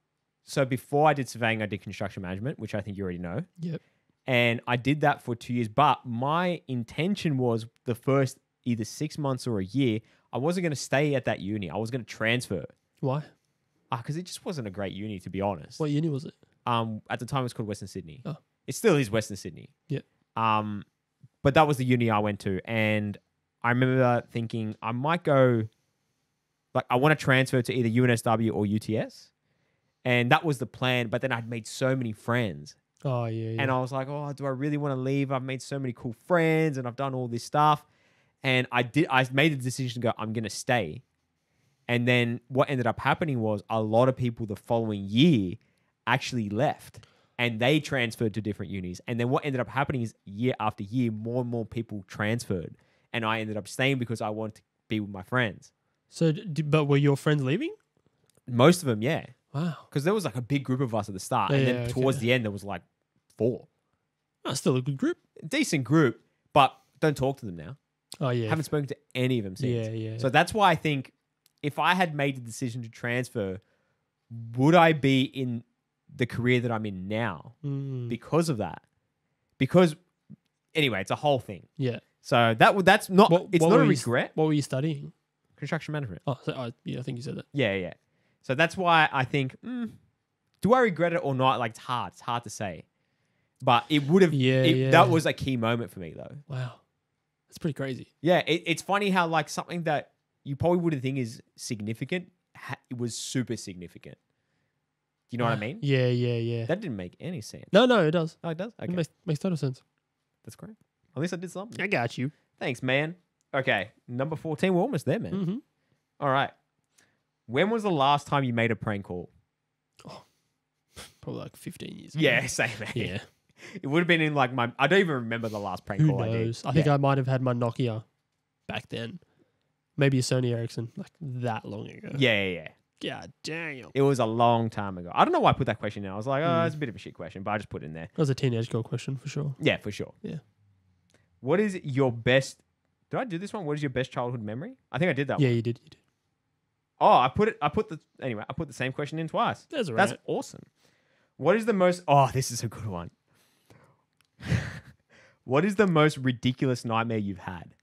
So before I did surveying, I did construction management, which I think you already know. Yep. And I did that for 2 years. But my intention was the first either 6 months or a year, I wasn't going to stay at that uni. I was going to transfer. Why? Because it just wasn't a great uni, to be honest. What uni was it? At the time, it was called Western Sydney. Oh. It still is Western Sydney. Yeah. But that was the uni I went to. And I remember thinking I might go, like, I want to transfer to either UNSW or UTS. And that was the plan. But then I'd made so many friends. Oh, yeah. And I was like, oh, do I really want to leave? I've made so many cool friends and I've done all this stuff. And I made the decision to go, I'm going to stay. And then what ended up happening was a lot of people the following year actually left and they transferred to different unis. And then what ended up happening is year after year, more and more people transferred. And I ended up staying because I wanted to be with my friends. So, but were your friends leaving? Most of them, yeah. Wow. Because there was like a big group of us at the start. And then towards the end, there was like 4. Oh, still a good group. Decent group, but don't talk to them now. Oh, yeah. Haven't spoken to any of them since. Yeah. So that's why I think if I had made the decision to transfer, would I be in the career that I'm in now because of that? Because anyway, it's a whole thing. Yeah. So that's not it's not a regret. What were you studying? Construction management. Oh, yeah, I think you said that. Yeah. So that's why I think, do I regret it or not? Like, it's hard to say. But it would have, that was a key moment for me though. Wow. That's pretty crazy. Yeah, it's funny how like something that you probably wouldn't think is significant, it was super significant. Do you know what I mean? Yeah. That didn't make any sense. No, it does. Oh, it does? Okay. It makes total sense. That's great. At least I did something. I got you. Thanks, man. Okay, number 14. We're almost there, man. Mm-hmm. All right. When was the last time you made a prank call? Oh, probably like 15 years ago. Yeah, same, man. Yeah. It would have been in like I don't even remember the last prank call I did. Who knows? I think I might have had my Nokia back then. Maybe a Sony Ericsson, like that long ago. Yeah. God damn. It was a long time ago. I don't know why I put that question in. I was like, oh, it's a bit of a shit question, but I just put it in there. That was a teenage girl question for sure. Yeah, for sure. Yeah. What is your best... Did I do this one? What is your best childhood memory? I think I did that one. Yeah, you did. Oh, I put the same question in twice. That's right. That's awesome. What is the most... Oh, this is a good one. What is the most ridiculous nightmare you've had?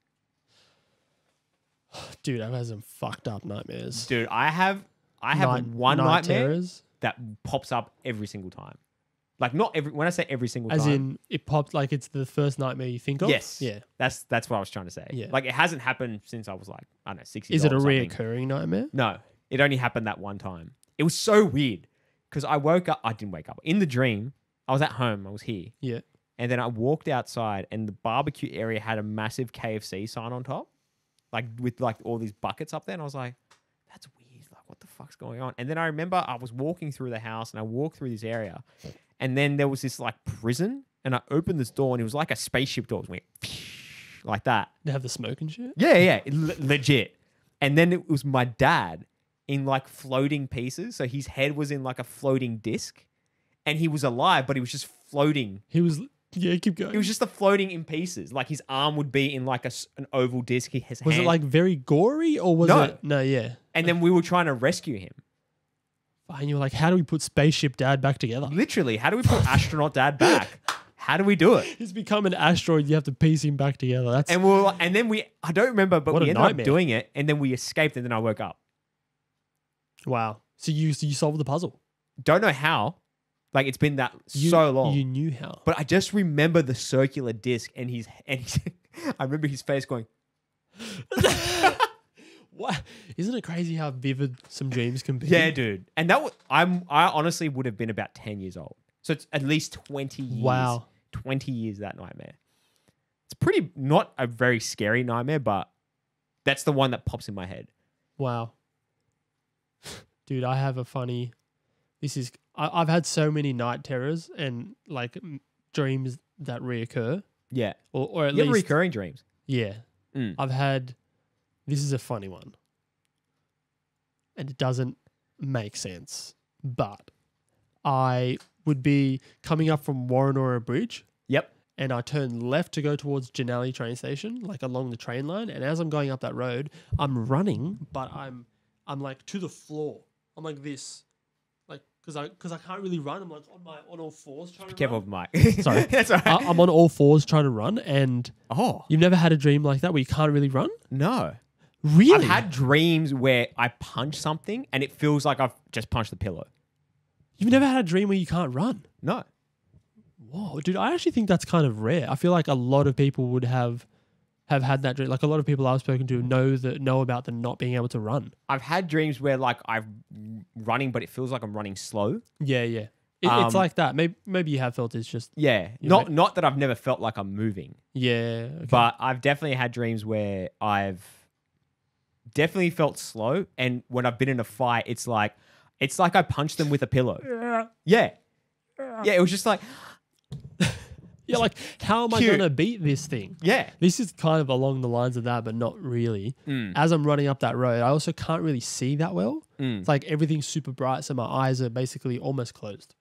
Dude, I've had some fucked up nightmares. Dude, I have one nightmare terrors. that pops up every single time. Like not every... When I say every single As time... in, it popped like it's the first nightmare you think of? Yes. Yeah. That's what I was trying to say. Yeah. Like it hasn't happened since I was like, I don't know, 6 years Is it a old or something. reoccurring nightmare? No, it only happened that one time. It was so weird because I didn't wake up. In the dream, I was at home. I was here. Yeah. And then I walked outside and the barbecue area had a massive KFC sign on top. Like with like all these buckets up there. And I was like, that's weird. Like what the fuck's going on? And then I remember I was walking through the house and I walked through this area. And then there was this like prison. And I opened this door and it was like a spaceship door. It went like that. They have the smoke and shit? Yeah. Legit. And then it was my dad in like floating pieces. So his head was in like a floating disc. And he was alive, but he was just floating. He was... Yeah, keep going. It was just the floating in pieces. Like his arm would be in like an oval disc. Was it like very gory or was it? No, yeah. And then we were trying to rescue him. And you were like, how do we put Spaceship Dad back together? Literally, how do we put Astronaut Dad back? How do we do it? He's become an asteroid. You have to piece him back together. That's I don't remember, but we ended up doing it. And then we escaped and then I woke up. Wow. So you solved the puzzle. Don't know how. Like it's been so long. You knew how. But I just remember the circular disc and he's I remember his face going. What? Isn't it crazy how vivid some dreams can be? Yeah, dude. And I honestly would have been about 10 years old. So it's at least 20 years. Wow. 20 years that nightmare. It's pretty not a very scary nightmare, but that's the one that pops in my head. Wow. Dude, I have a funny I've had so many night terrors and like dreams that reoccur. Yeah. Or at you least have recurring dreams. Yeah. I've had this is a funny one. And it doesn't make sense. But I would be coming up from Warrenora Bridge. Yep. And I turn left to go towards Janelli train station, like along the train line. And as I'm going up that road, I'm running, but I'm like to the floor. I'm like this. Like because I can't really run. I'm like on all fours trying to Careful, run. Mike. Sorry. That's all right. I'm on all fours trying to run, and Oh you've never had a dream like that where you can't really run? no. Really? I've had dreams where I punch something and it feels like I've just punched the pillow. You've never had a dream where you can't run? No. Whoa, dude! I actually think that's kind of rare. I feel like a lot of people would have had that dream. Like a lot of people I've spoken to know about the not being able to run. I've had dreams where like I'm running, but it feels like I'm running slow. Yeah. It's like that. Maybe you have felt it's just Yeah. Not that I've never felt like I'm moving, yeah. Okay. but I've definitely had dreams where I've definitely felt slow. And when I've been in a fight, it's like I punched them with a pillow. Yeah. Yeah. It was just like, You're like, how am I Cute. going to beat this thing? yeah. This is kind of along the lines of that, but not really. As I'm running up that road, I also can't really see that well. It's like everything's super bright, so my eyes are basically almost closed.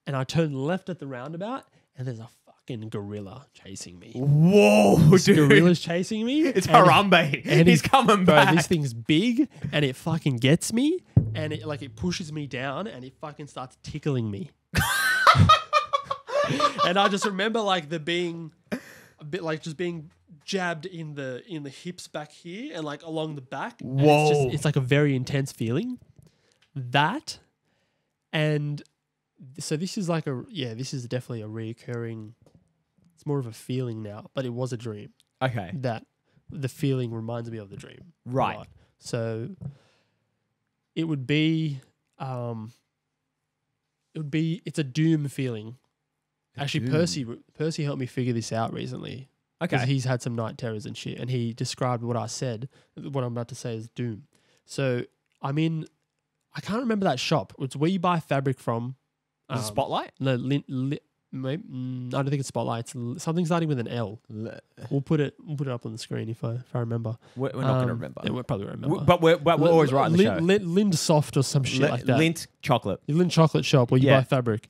And I turn left at the roundabout, and there's a fucking gorilla chasing me. Whoa, This dude. gorilla's chasing me. It's and Harambe. and He's coming bro, back. this thing's big, and it fucking gets me, and it pushes me down, and it fucking starts tickling me. And I just remember like there being a bit like just being jabbed in the hips back here and like along the back. And Whoa. it's like a very intense feeling. That and so this is this is definitely a reoccurring. It's more of a feeling now, but it was a dream. Okay. That the feeling reminds me of the dream. Right. So it would be it's a doom feeling. Actually, doom. Percy helped me figure this out recently. Okay. Because he's had some night terrors and shit, and he described what I said. What I'm about to say is doom. So I can't remember that shop. It's where you buy fabric from. Was it Spotlight? No, I don't think it's Spotlight. It's something starting with an L. We'll put it up on the screen if I remember. We're not going to remember. Yeah, we'll probably remember. But we're always right on the show. Lind Soft or some shit like that. Lint chocolate. Lind Chocolate Shop where you Yeah. buy fabric.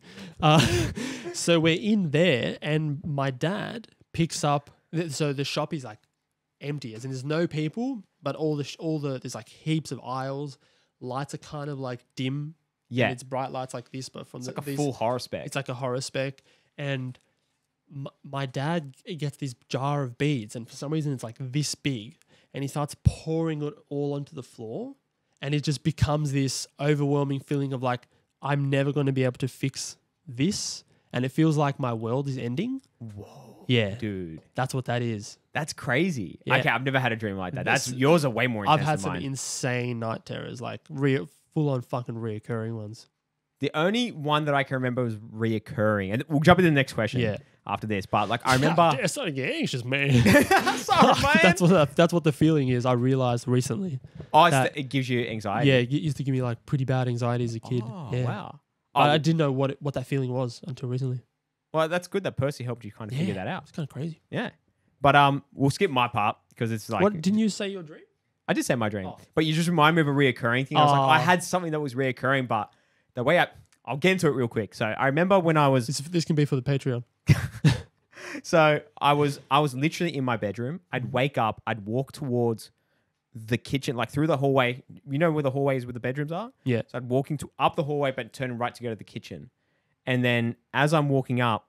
So we're in there, and my dad picks up. So the shop is like empty, as in there's no people, but all the there's like heaps of aisles. Lights are kind of like dim. Yeah. And it's bright lights like this, but from It's like a full horror spec. it's like a horror spec. And my dad gets this jar of beads, and for some reason it's like this big, and he starts pouring it all onto the floor, and it just becomes this overwhelming feeling of like, I'm never going to be able to fix this, and it feels like my world is ending. Whoa. Yeah. Dude. That's what that is. That's crazy. Yeah. Okay, I've never had a dream like that. This- That's yours are way more intense I've had than some mine. insane night terrors, like full on fucking reoccurring ones. The only one that I can remember was reoccurring. And we'll jump into the next question Yeah. after this. But like I remember It's starting to get anxious, man. Sorry, man. That's what the feeling is. I realized recently. Oh, that- it gives you anxiety. Yeah, it used to give me like pretty bad anxiety as a kid. Oh, yeah. wow. I didn't know what that feeling was until recently. Well, that's good that Percy helped you kind of figure that out. It's kind of crazy. Yeah. But we'll skip my part because it's like What didn't you say your dream? I did say my dream. Oh. But you just remind me of a reoccurring thing. I was like, Oh. I had something that was reoccurring, but the way I'll get into it real quick. So I remember when I was This can be for the Patreon. So I was literally in my bedroom. I'd wake up, I'd walk towards the kitchen, like through the hallway. You know where the hallways where the bedrooms are? Yeah. So I'd walk up the hallway, but turn right to go to the kitchen. And then as I'm walking up,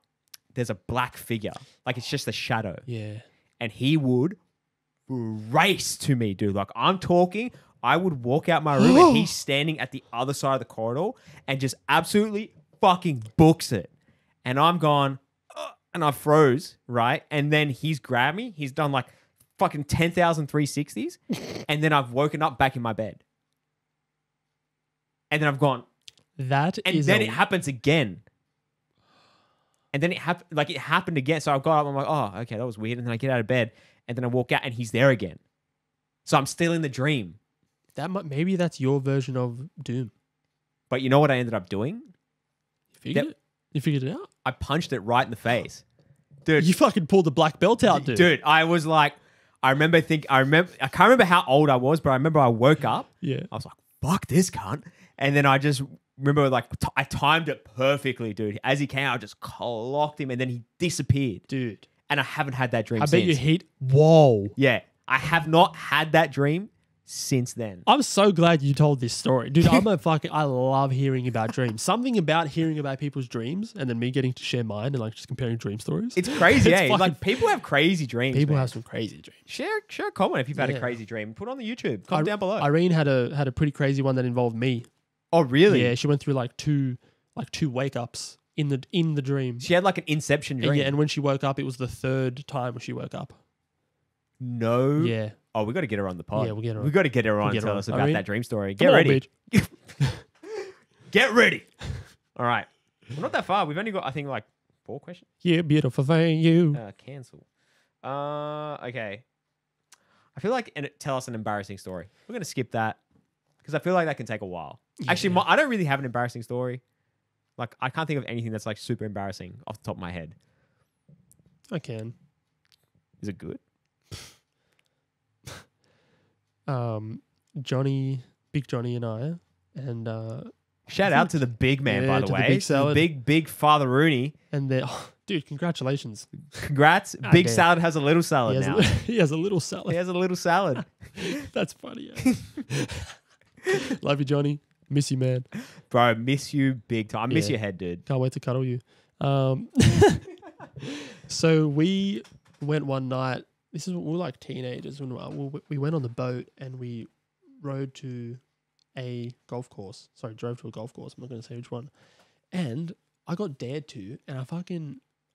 there's a black figure. Like it's just a shadow. Yeah. And he would race to me, dude. Like I'm talking, I would walk out my room and he's standing at the other side of the corridor and just absolutely fucking books it. And I'm gone, and I froze, right? And then he's grabbed me. He's done like fucking 10,000 360s. And then I've woken up back in my bed. And then I've gone, That and is then it happens again. And then it happened again. So I got up, I'm like, oh, okay, that was weird. And then I get out of bed and then I walk out and he's there again. So I'm still in the dream. maybe that's your version of Doom. But you know what I ended up doing? You figured it out? I punched it right in the face. Dude, You fucking pulled the black belt out, dude. dude, I was like, I can't remember how old I was, but I remember I woke up. Yeah. I was like, fuck this cunt. And then I just remember like, I timed it perfectly, dude. As he came out, I just clocked him and then he disappeared. Dude. And I haven't had that dream I since. bet you hit. Whoa. Yeah. I have not had that dream since then. I'm so glad you told this story. Dude, I love hearing about dreams. Something about hearing about people's dreams and then me getting to share mine and like just comparing dream stories. It's crazy, It's eh? fucking- Like people have crazy dreams. People man. have some crazy dreams. Share a comment if you've had a Yeah. crazy dream. Put it on the YouTube. Comment down below. Irene had a pretty crazy one that involved me. Oh, really? Yeah, she went through like two wake ups in the dream. She had like an inception dream. Yeah, and when she woke up, it was the third time she woke up. No. Yeah. Oh, we got to get her on the pod. Yeah, we'll get her on. We got to get her on and get her tell on. us about Irene, that dream story. Come Get on, ready. bitch. Get ready. All right. We're not that far. We've only got, I think, like 4 questions. Yeah, beautiful thing, you. Cancel. Okay. I feel like tell us an embarrassing story. We're gonna skip that because I feel like that can take a while. Actually, Yeah. I don't really have an embarrassing story. Like I can't think of anything that's like super embarrassing off the top of my head. I can. Is it good? Big Johnny and I, and Shout out to the big man, Yeah, by the to the way. big salad. Big Father Rooney. and they, oh, dude, congratulations. Congrats. Big damn. Salad has a little He salad has, now. he has a little salad. He has a little salad. That's funny. Yeah. Love you, Johnny. Miss you, man. Bro, miss you big time. I miss Yeah. your head, dude. Can't wait to cuddle you. So we went one night. We were like teenagers when we went on the boat and we rode to a golf course. Sorry, drove to a golf course. I'm not going to say which one. And I got dared to, and I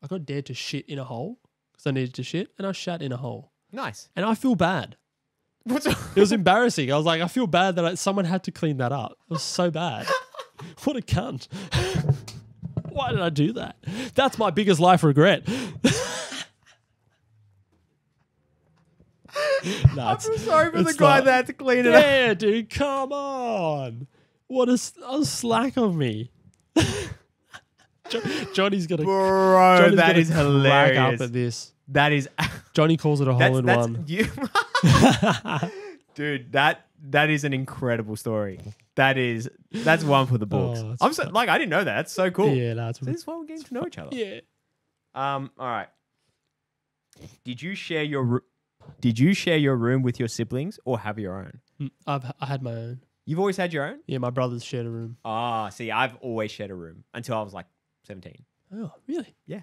got dared to shit in a hole because I needed to shit, and I shat in a hole. Nice. And I feel bad. What's It was embarrassing. I was like, I feel bad that someone had to clean that up. It was so bad. What a cunt. Why did I do that? That's my biggest life regret. Nah, I'm so sorry for the it's guy not. that had to clean it up. yeah, dude, come on. What a slack of me. Johnny's gonna Bro, Johnny's that gonna is crack hilarious. up at this. That is Johnny calls it a hole in that's one. you. Dude, that is an incredible story. That's one for the books. Oh, it's I'm so like I didn't know that. That's so cool. Yeah, that's So this is why we're getting to know each other. yeah. All right. Did you share your room with your siblings or have your own? I had my own. You've always had your own? Yeah, my brothers shared a room. Ah, see, I've always shared a room until I was like 17. Oh, really? Me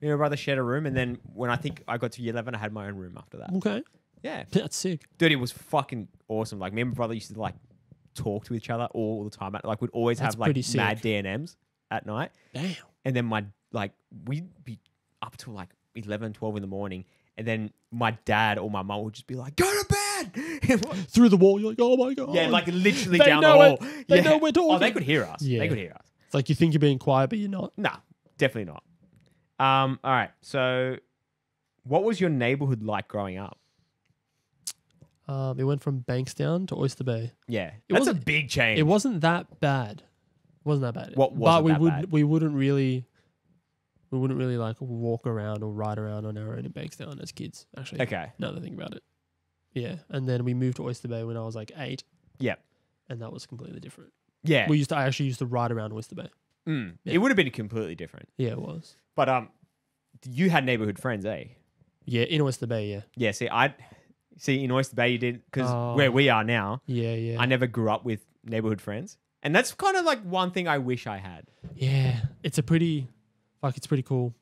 and my brother shared a room, and then when I think I got to year 11, I had my own room after that. Okay. Yeah. That's sick. Dude, it was fucking awesome. Like, me and my brother used to, like, talk to each other all the time. Like, we'd always That's have, like, pretty sick. mad D&Ms at night. Damn. And then we'd be up till, like, 11, 12 in the morning. And then my dad or my mum would just be like, go to bed! Through the wall, you're like, oh my God. Yeah, like, literally They down the know hall. it. They know we're talking. Oh, they could hear us. Yeah. They could hear us. It's like you think you're being quiet, but you're not. No, definitely not. All right. So, what was your neighborhood like growing up? It went from Bankstown to Oyster Bay. Yeah, It that's a wasn't- big change. It wasn't that bad. What wasn't but that bad? we wouldn't really like walk around or ride around on our own in Bankstown as kids. Actually, Okay. now that I think about it. Yeah, and then we moved to Oyster Bay when I was like 8. Yep. And that was completely different. Yeah. I actually used to ride around Oyster Bay. Yeah. It would have been completely different. Yeah, it was. But you had neighborhood friends, eh? Yeah, in Oyster Bay. Yeah. Yeah. See in Oyster Bay you did because Oh. where we are now, Yeah, yeah. I never grew up with neighborhood friends, and that's kind of like one thing I wish I had. Yeah, it's pretty cool.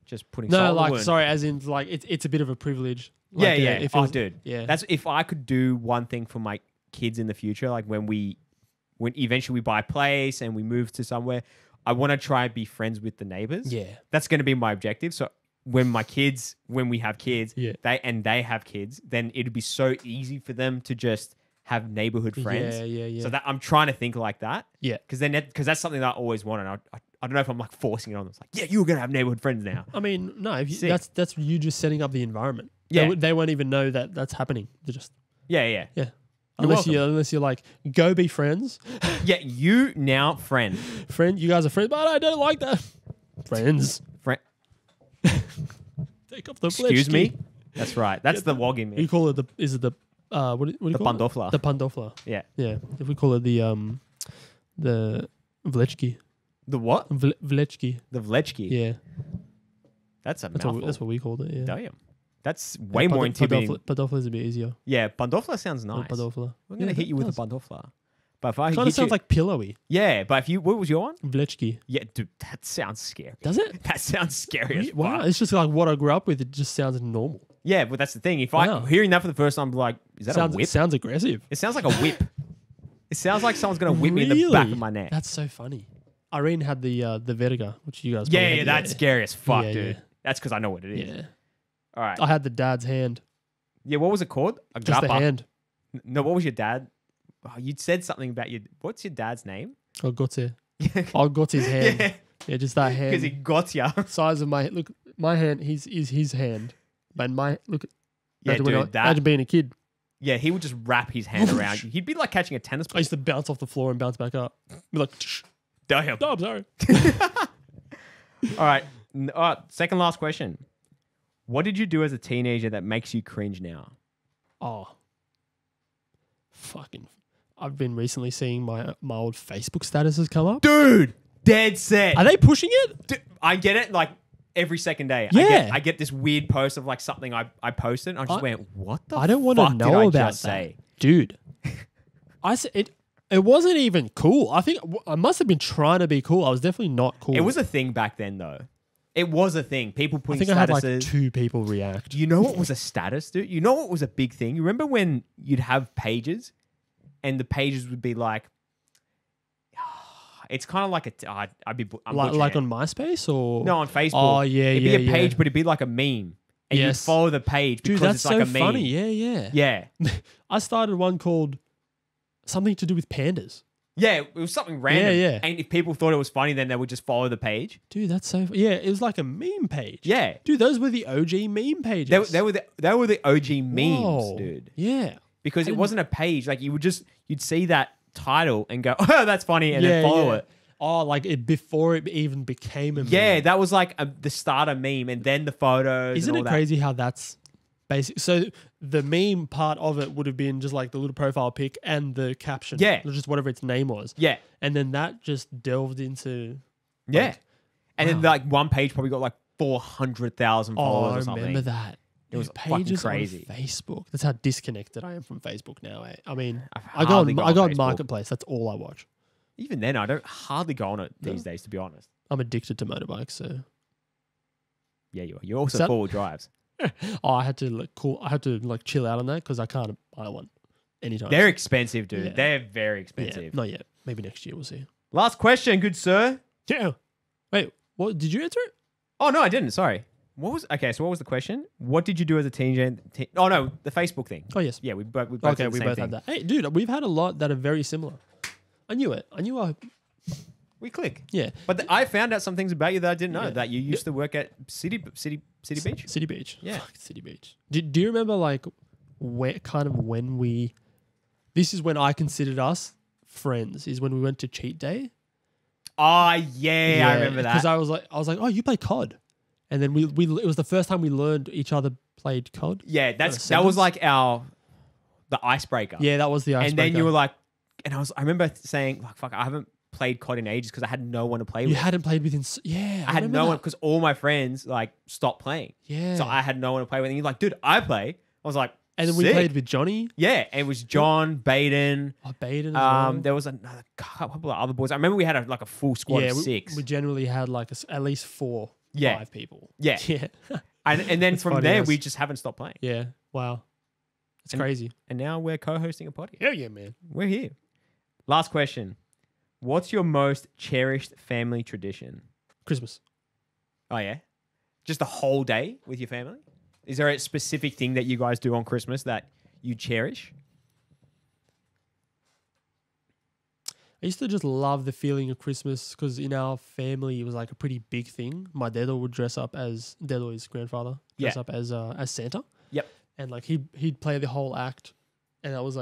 Just putting No, salt in the like wound. sorry, as in like it's a bit of a privilege. Yeah, Like, yeah. If it was, Dude. yeah, That's if I could do one thing for my kids in the future, like when eventually we buy a place and we move to somewhere, I want to try and be friends with the neighbors. yeah, That's going to be my objective. So when we have kids, Yeah. they have kids, then it'd be so easy for them to just have neighborhood friends. yeah. So that I'm trying to think like that. Yeah. Because that's something that I always wanted. I don't know if I'm like forcing it on them. It's like, yeah, you're going to have neighborhood friends now. I mean, no, if you, Sick. that's you just setting up the environment. Yeah. They won't even know that that's happening. They're just Yeah. yeah. You're Unless you're like, go be friends, Yeah, you now friend. friend. You guys are friends, but I don't like that. Friends, Friend. take off the Excuse pledge me? key. That's right. That's the wogging You me. call it what do you The call pandofla. it? The pandofla. Yeah. Yeah. If we call it the vlečki. The what? Vlečki. The vlečki. Yeah. That's a That's mouthful. what we called it. Yeah. Damn. That's way more intimidating. Padofla is a bit easier. Yeah, Pandofla sounds nice. Padofla. I'm gonna hit you with a Pandofla. But if I Kind of hit sounds you, like pillowy. yeah. But if you, what was your one? Vlečki. Yeah, dude, that sounds scary. Does it? That sounds scary as Wow, fuck. it's just like what I grew up with. It just sounds normal. Yeah, but that's the thing. If Wow. I'm hearing that for the first time, I'm like, is that a whip? Sounds aggressive. It sounds like a whip. It sounds like someone's gonna whip me in the back of my neck. That's so funny. Irene had the Vertiga, which you guys. Yeah, probably yeah, had, that's scary as fuck, Yeah, dude. yeah. That's because I know what it is. Yeah. All right. I had the dad's hand. Yeah, what was it called? A Just the grappa. hand. No, what was your dad? Oh, you'd said something about your. What's your dad's name? Oh, Gotze. Oh, Gotze's hand. Yeah, Yeah, just that because hand. he got ya. Size of my look. My hand. Is his hand. But my look. Yeah, Imagine, dude, that. imagine being a kid. Yeah, he would just wrap his hand around you. He'd be like catching a tennis I ball. used to bounce off the floor and bounce back up. Be like, Damn. oh, I'm sorry. All right. Second last question. What did you do as a teenager that makes you cringe now? Oh, fucking! I've been recently seeing my old Facebook statuses come up. Dude, dead set. Are they pushing it? Dude, I get it like every second day. Yeah. I get this weird post of like something I posted and I just went, what the I don't want to fuck know did I about just that, say? dude. I said it. It wasn't even cool. I think I must have been trying to be cool. I was definitely not cool. It was a thing back then though. It was a thing. People I putting think I had like statuses. 2 people react. You know what was a status, dude? You know what was a big thing? You remember when you'd have pages and the pages would be like, it's kind of like I'm Like butchering on MySpace or it. No, on Facebook. Oh yeah, It'd yeah, be a page, yeah. but it'd be like a meme. And you'd Yes. follow the page Dude, because that's it's like so a meme. funny. Yeah. Yeah. I started one called something to do with pandas. Yeah, it was something random. yeah. And if people thought it was funny, then they would just follow the page. Dude, that's so. Yeah, it was like a meme page. Yeah. Dude, those were the OG meme pages. They were the OG memes, Whoa. dude. Yeah. Because I it didn't- wasn't a page. Like you'd see that title and go, oh, that's funny, and then follow it. Oh, like it before it even became a meme. Yeah, that was like the starter meme, and then the photos. Isn't and all it that. crazy how that's basic? So the meme part of it would have been just like the little profile pic and the caption. Yeah. Or just whatever its name was. Yeah, And then that just delved into. yeah. Like, And then wow. like one page probably got like 400,000 Oh, followers I or something. remember that. It was Dude, fucking pages crazy. on Facebook. That's how disconnected I am from Facebook now. Eh? I mean, I've I go hardly on, got I go on on Facebook. Marketplace. That's all I watch. Even then, I don't hardly go on it these days, to be honest. I'm addicted to motorbikes. So, Yeah, you are. You're also that- four-wheel drives. I had to I had to like chill out on that because I can't buy one anytime. They're expensive, dude. Yeah. They're very yeah, expensive. not yet. Maybe next year we'll see. Last question, good sir. Yeah. Wait, what did you answer it? Oh no, I didn't. Sorry. So what was the question? What did you do as a teenager? Oh no, the Facebook thing. Oh yes. Yeah, we both Okay, said the we same both thing. had that. Hey, dude, we've had a lot that are very similar. I knew it. We click. Yeah. But I found out some things about you that I didn't know. Yeah. That you used to work at City Beach. City Beach. Yeah. Fuck, City Beach. Do you remember like when we? This is when I considered us friends. Is when we went to cheat day. Oh yeah, I remember that. Because I was like, oh, you play COD, and then we it was the first time we learned each other played COD. Yeah, that sentence? was like the icebreaker. Yeah, that was the icebreaker. And then you were like, I remember saying like, fuck, I haven't played COD in ages because I had no one to play you with. hadn't played with yeah. I had remember no that. one because all my friends like stopped playing. Yeah. So I had no one to play with. And you're like, dude, I play. I was like, and then we sick. played with Johnny. Yeah, and it was John, Baden. Oh, Baden as well. There was another couple of other boys. I remember we had a full squad of six. We generally had like at least 4, Yeah. 5 people. Yeah. Yeah. and then from funny there, as- we just haven't stopped playing. Yeah. Wow. It's And- crazy. And now we're co-hosting a podcast. Hell yeah, man. We're here. Last question. What's your most cherished family tradition? Christmas. Oh, yeah? Just the whole day with your family? Is there a specific thing that you guys do on Christmas that you cherish? I used to just love the feeling of Christmas because in our family it was like a pretty big thing. My dedo would dress up as dedo, his grandfather, dress Yeah. up as Santa. Yep. And like he'd play the whole act, and that was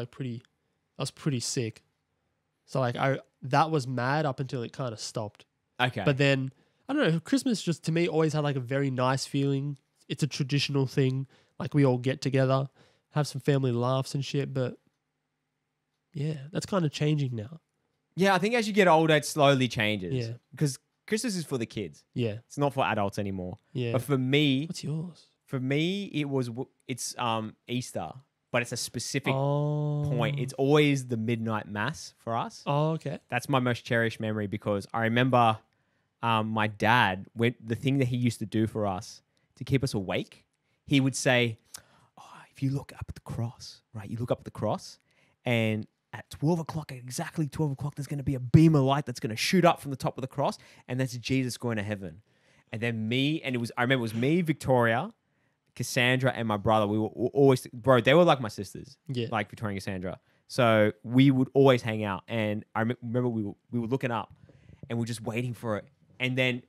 pretty sick. So like that was mad up until it kind of stopped. Okay. But then I don't know, Christmas just to me always had like a very nice feeling. It's a traditional thing. Like we all get together, have some family laughs and shit. But yeah, that's kind of changing now. yeah, I think as you get older, it slowly changes. Yeah. Because Christmas is for the kids. Yeah, It's not for adults anymore. yeah. But for me, What's yours? For me, it's Easter, but it's a specific point. It's always the midnight mass for us. Oh, okay. That's my most cherished memory because I remember my dad, the thing that he used to do for us to keep us awake, he would say, if you look up at the cross, right? You look up at the cross and at 12 o'clock, at exactly 12 o'clock, there's going to be a beam of light that's going to shoot up from the top of the cross, and that's Jesus going to heaven. And then I remember it was me, Victoria, Cassandra, and my brother. We were always, they were like my sisters, like Victoria and Cassandra. So we would always hang out. And I remember we were looking up and we're just waiting for it. And then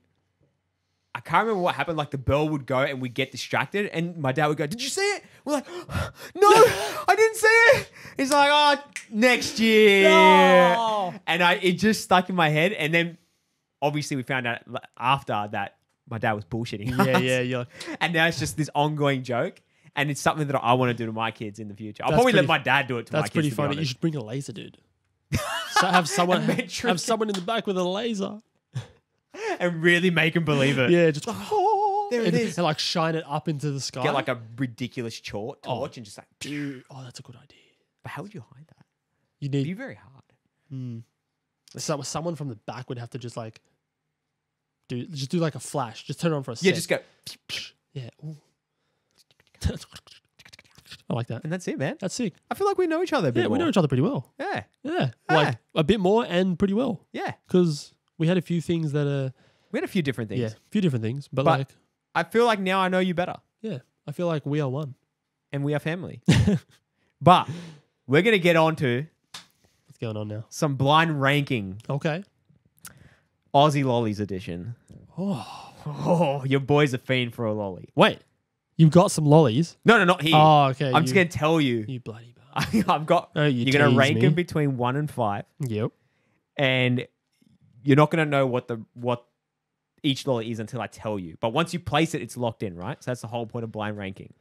I can't remember what happened. Like the bell would go and we'd get distracted. And my dad would go, "Did you see it?" We're like, "No, I didn't see it." He's like, "Oh, next year." No. And it just stuck in my head. And then obviously we found out after that my dad was bullshitting us. Yeah. And now it's just this ongoing joke. And it's something that I want to do to my kids in the future. I'll That's probably let pretty- my dad do it to my That's kids. pretty to be funny. You honest. should bring a laser, dude. So have someone metric. have someone in the back with a laser. And really make them believe it. Yeah, just There it and, is. and like shine it up into the sky. Get like a ridiculous torch and just like, dude. Oh, that's a good idea. but how would you hide that? You It'd be need very hard. someone from the back would have to just like do like a flash. Just turn it on for a Yeah, sec. just go. Yeah. Ooh. I like that. And that's it, man. That's sick. I feel like we know each other a bit Yeah, we more. know each other pretty well. Yeah. Yeah, Ah. like a bit more and pretty well Yeah. because we had a few things that are We had a few different things. a few different things, but But- like I feel like now I know you better. yeah, I feel like we are one. And we are family. But we're going to get on to What's going on now? some blind ranking Okay. Aussie Lollies edition. Oh, Oh, your boy's a fiend for a lolly. wait, you've got some lollies. No, not here. Oh, okay. I'm just going to tell you. You bloody bastard. I've got. Oh, you you're going to tease rank me. them between 1 and 5. Yep. And you're not going to know what each lolly is until I tell you. But once you place it, it's locked in, right? So that's the whole point of blind ranking.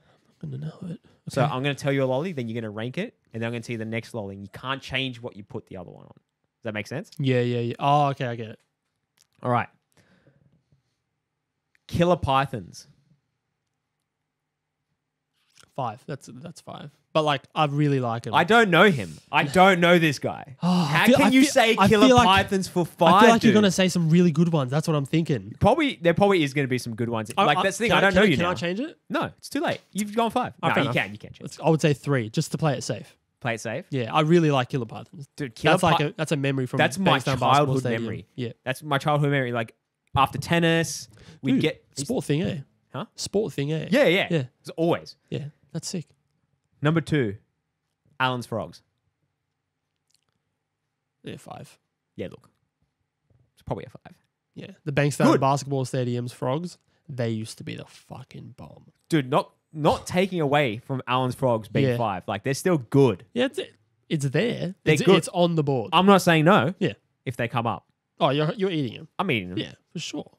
I'm gonna know it. So Okay. I'm going to tell you a lolly, then you're going to rank it, and then I'm going to tell you the next lolly. And you can't change what you put the other one on. Does that make sense? Yeah. Oh, okay, I get it. All right. Killer pythons. 5. That's 5. But like, I really like him. I don't know him. I don't know this guy. Oh, I How feel- can I you feel- say I killer feel like- pythons for 5? I feel like you're dude? gonna say some really good ones. That's what I'm thinking. There probably is going to be some good ones. Like that's the thing. Can I don't know you Can now. I change it? No, it's too late. You've gone 5. Oh, No, fair you enough. can. You can change. I would say 3, just to play it safe. Play it safe. Yeah, I really like Killer Pythons. Dude, killer That's a memory from That's my Bankstown Basketball childhood Stadium. memory. Yeah, That's my childhood memory. Like after tennis, we'd Dude, get sport thing, eh? Huh? Sport thing, eh? Yeah. Yeah. It's always. Yeah, that's sick. Number 2, Allen's frogs. Yeah, 5. Yeah, look, it's probably a 5. Yeah, the Bankstown Good. Basketball Stadium's frogs, they used to be the fucking bomb. Dude, not taking away from Allen's frogs being Yeah. 5. Like they're still good. Yeah, it's there. They're It's, good. it's on the board. I'm not saying no. Yeah. If they come up, Oh, you're eating them. I'm eating them. Yeah, for sure.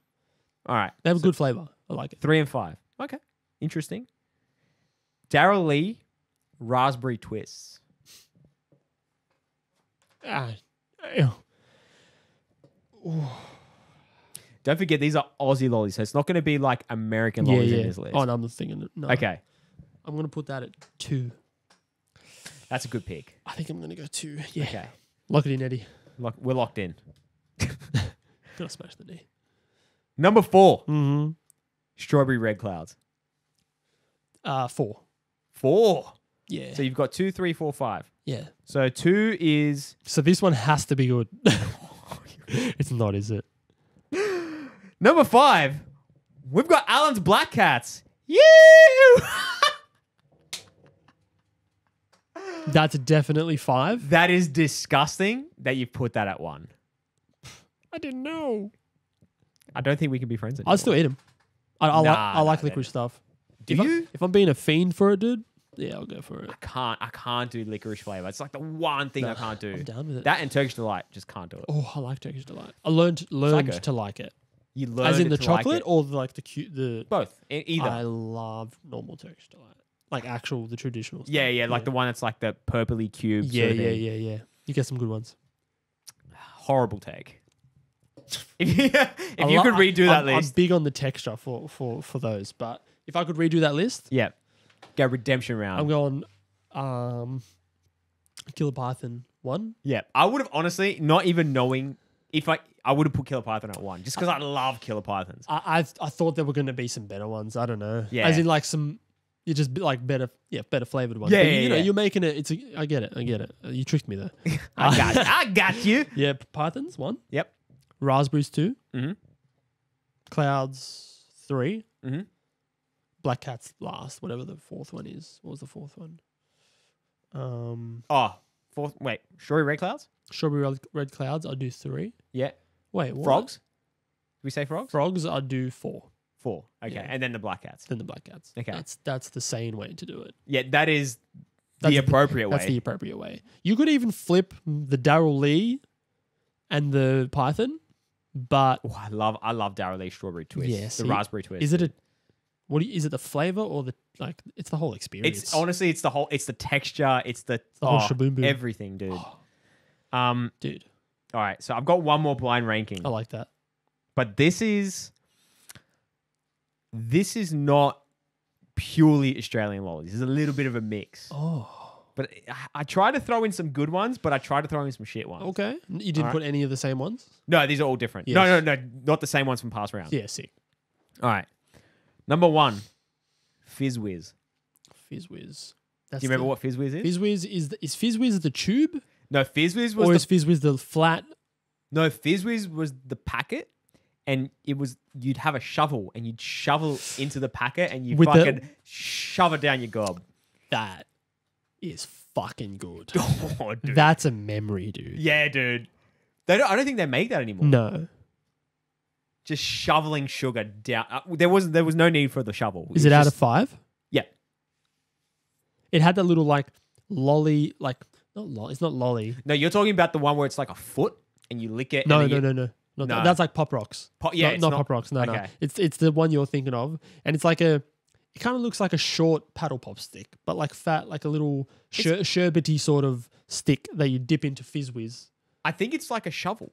All right. They have a good flavor. I like it. 3 and 5. Okay. Interesting. Daryl Lee, raspberry twists. Ew. Don't forget, these are Aussie lollies, so it's not going to be like American Yeah, lollies in yeah. this list. Oh, no, I'm just thinking. No. Okay. I'm gonna put that at 2. That's a good pick. I think I'm gonna go 2. Yeah. Okay. Lock it in, Eddie. We're locked in. Gotta smash the knee. Number 4, Mm-hmm. strawberry red clouds. 4. 4. Yeah. So you've got 2, 3, 4, 5. Yeah. So 2 is So this one has to be good. It's not, is it? number 5. We've got Allen's black cats. You. That's definitely 5. That is disgusting that you've put that at 1. I didn't know. I don't think we can be friends anymore. I'll still eat them. I Nah, like nah, licorice stuff. Do if you? if I'm being a fiend for it, dude, yeah, I'll go for it. I can't do licorice flavor. It's like the one thing I can't do. I'm down with it. That and Turkish Delight, just can't do it. Oh, I like Turkish Delight. I learned Psycho. to like it. You learn As in the to like chocolate it. or like the cute the Both. Either. I love normal Turkish Delight. Like the traditional stuff. yeah, like the one that's like the purpley cube. Yeah, sort of yeah, thing. yeah. You get some good ones. Horrible take. if you could redo that I'm list. big on the texture for those, but If I could redo that list, Yeah. Go redemption round. I'm going Killer Python 1. Yeah, I would have honestly, not even knowing if I would have put Killer Python at 1 just because I love Killer Pythons. I thought there were going to be some better ones. I don't know. Yeah. As in like some, you just like better flavored ones. Yeah, But, yeah, you know, yeah. you're making it. I get it. You tricked me there. I got you. Yeah, Pythons 1, Yep. Raspberries 2, Mm-hmm. Clouds 3, Mm-hmm. Black Cats last. Whatever the fourth one is. What was the fourth one? Oh, wait, Strawberry Red Clouds? Strawberry Red Clouds. I'll do 3. Yeah. Wait, what? Frogs? Did we say frogs? Frogs. I'll do 4. 4. Okay, Yeah. and then the Black Cats. Then the Black Cats. Okay. That's the sane way to do it. Yeah, that is That's the appropriate way. That's the appropriate way. You could even flip the Daryl Lee and the Python, but Oh, I love Daryl Lee Strawberry Twist. Yeah, the see, raspberry twist. is it is it the flavor or the like? It's the whole experience. It's honestly, it's the texture, it's the whole shaboom boom. everything, dude. Dude, All right, so I've got one more blind ranking, I like that. but this is not purely Australian lollies. There's a little bit of a mix. Oh, But I try to throw in some good ones, but I try to throw in some shit ones. okay. You didn't All put any of the same ones? No, these are all different. Yes. No, not the same ones from past rounds. Yeah, sick. All right. Number 1, Fizz Whiz. Fizz Whiz. Do you remember what Fizz Whiz is? Fizz Whiz is Fizz Whiz the tube, No, Fizz Whiz was or the is Fizz Whiz the flat? No, Fizz Whiz was the packet, and you'd have a shovel, and you'd shovel into the packet, and you With the- fucking shove it down your gob. That is fucking good. Oh, dude. That's a memory, dude. Yeah, dude. I don't think they make that anymore. No. Just shoveling sugar down. There was no need for the shovel. Is it out of 5? Yeah. It had that little like lolly, like not lolly. It's not lolly. No, you're talking about the one where it's like a foot, and you lick it. No, and then no, you- no, no. Not No. That's like Pop Rocks. Yeah, not, it's not not- Pop Rocks. No, no. okay. It's the one you're thinking of, and it's like it kind of looks like a short paddle pop stick, but like fat, like a little sherbety sort of stick that you dip into Fizz Whiz. I think it's like a shovel.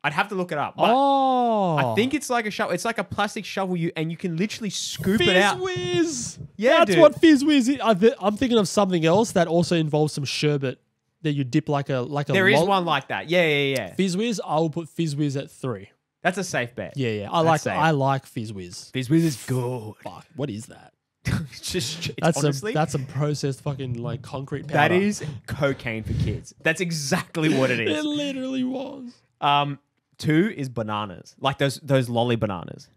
I'd have to look it up. But Oh, I think it's like a shovel. It's like a plastic shovel, and you can literally scoop Fizz it out. Whiz. Yeah, That's dude. what Fizz Whiz is. I'm thinking of something else that also involves some sherbet that you dip like a There is lol- one like that. Yeah. Fizz Whiz. I will put Fizz Whiz at 3. That's a safe bet. Yeah. That's safe. I like Fizz Whiz. Fizz Whiz is good. Fuck, what is that? It's That's honestly, that's some processed fucking like concrete powder. that is cocaine for kids. That's exactly what it It is. literally was. 2 is bananas, like those lolly bananas.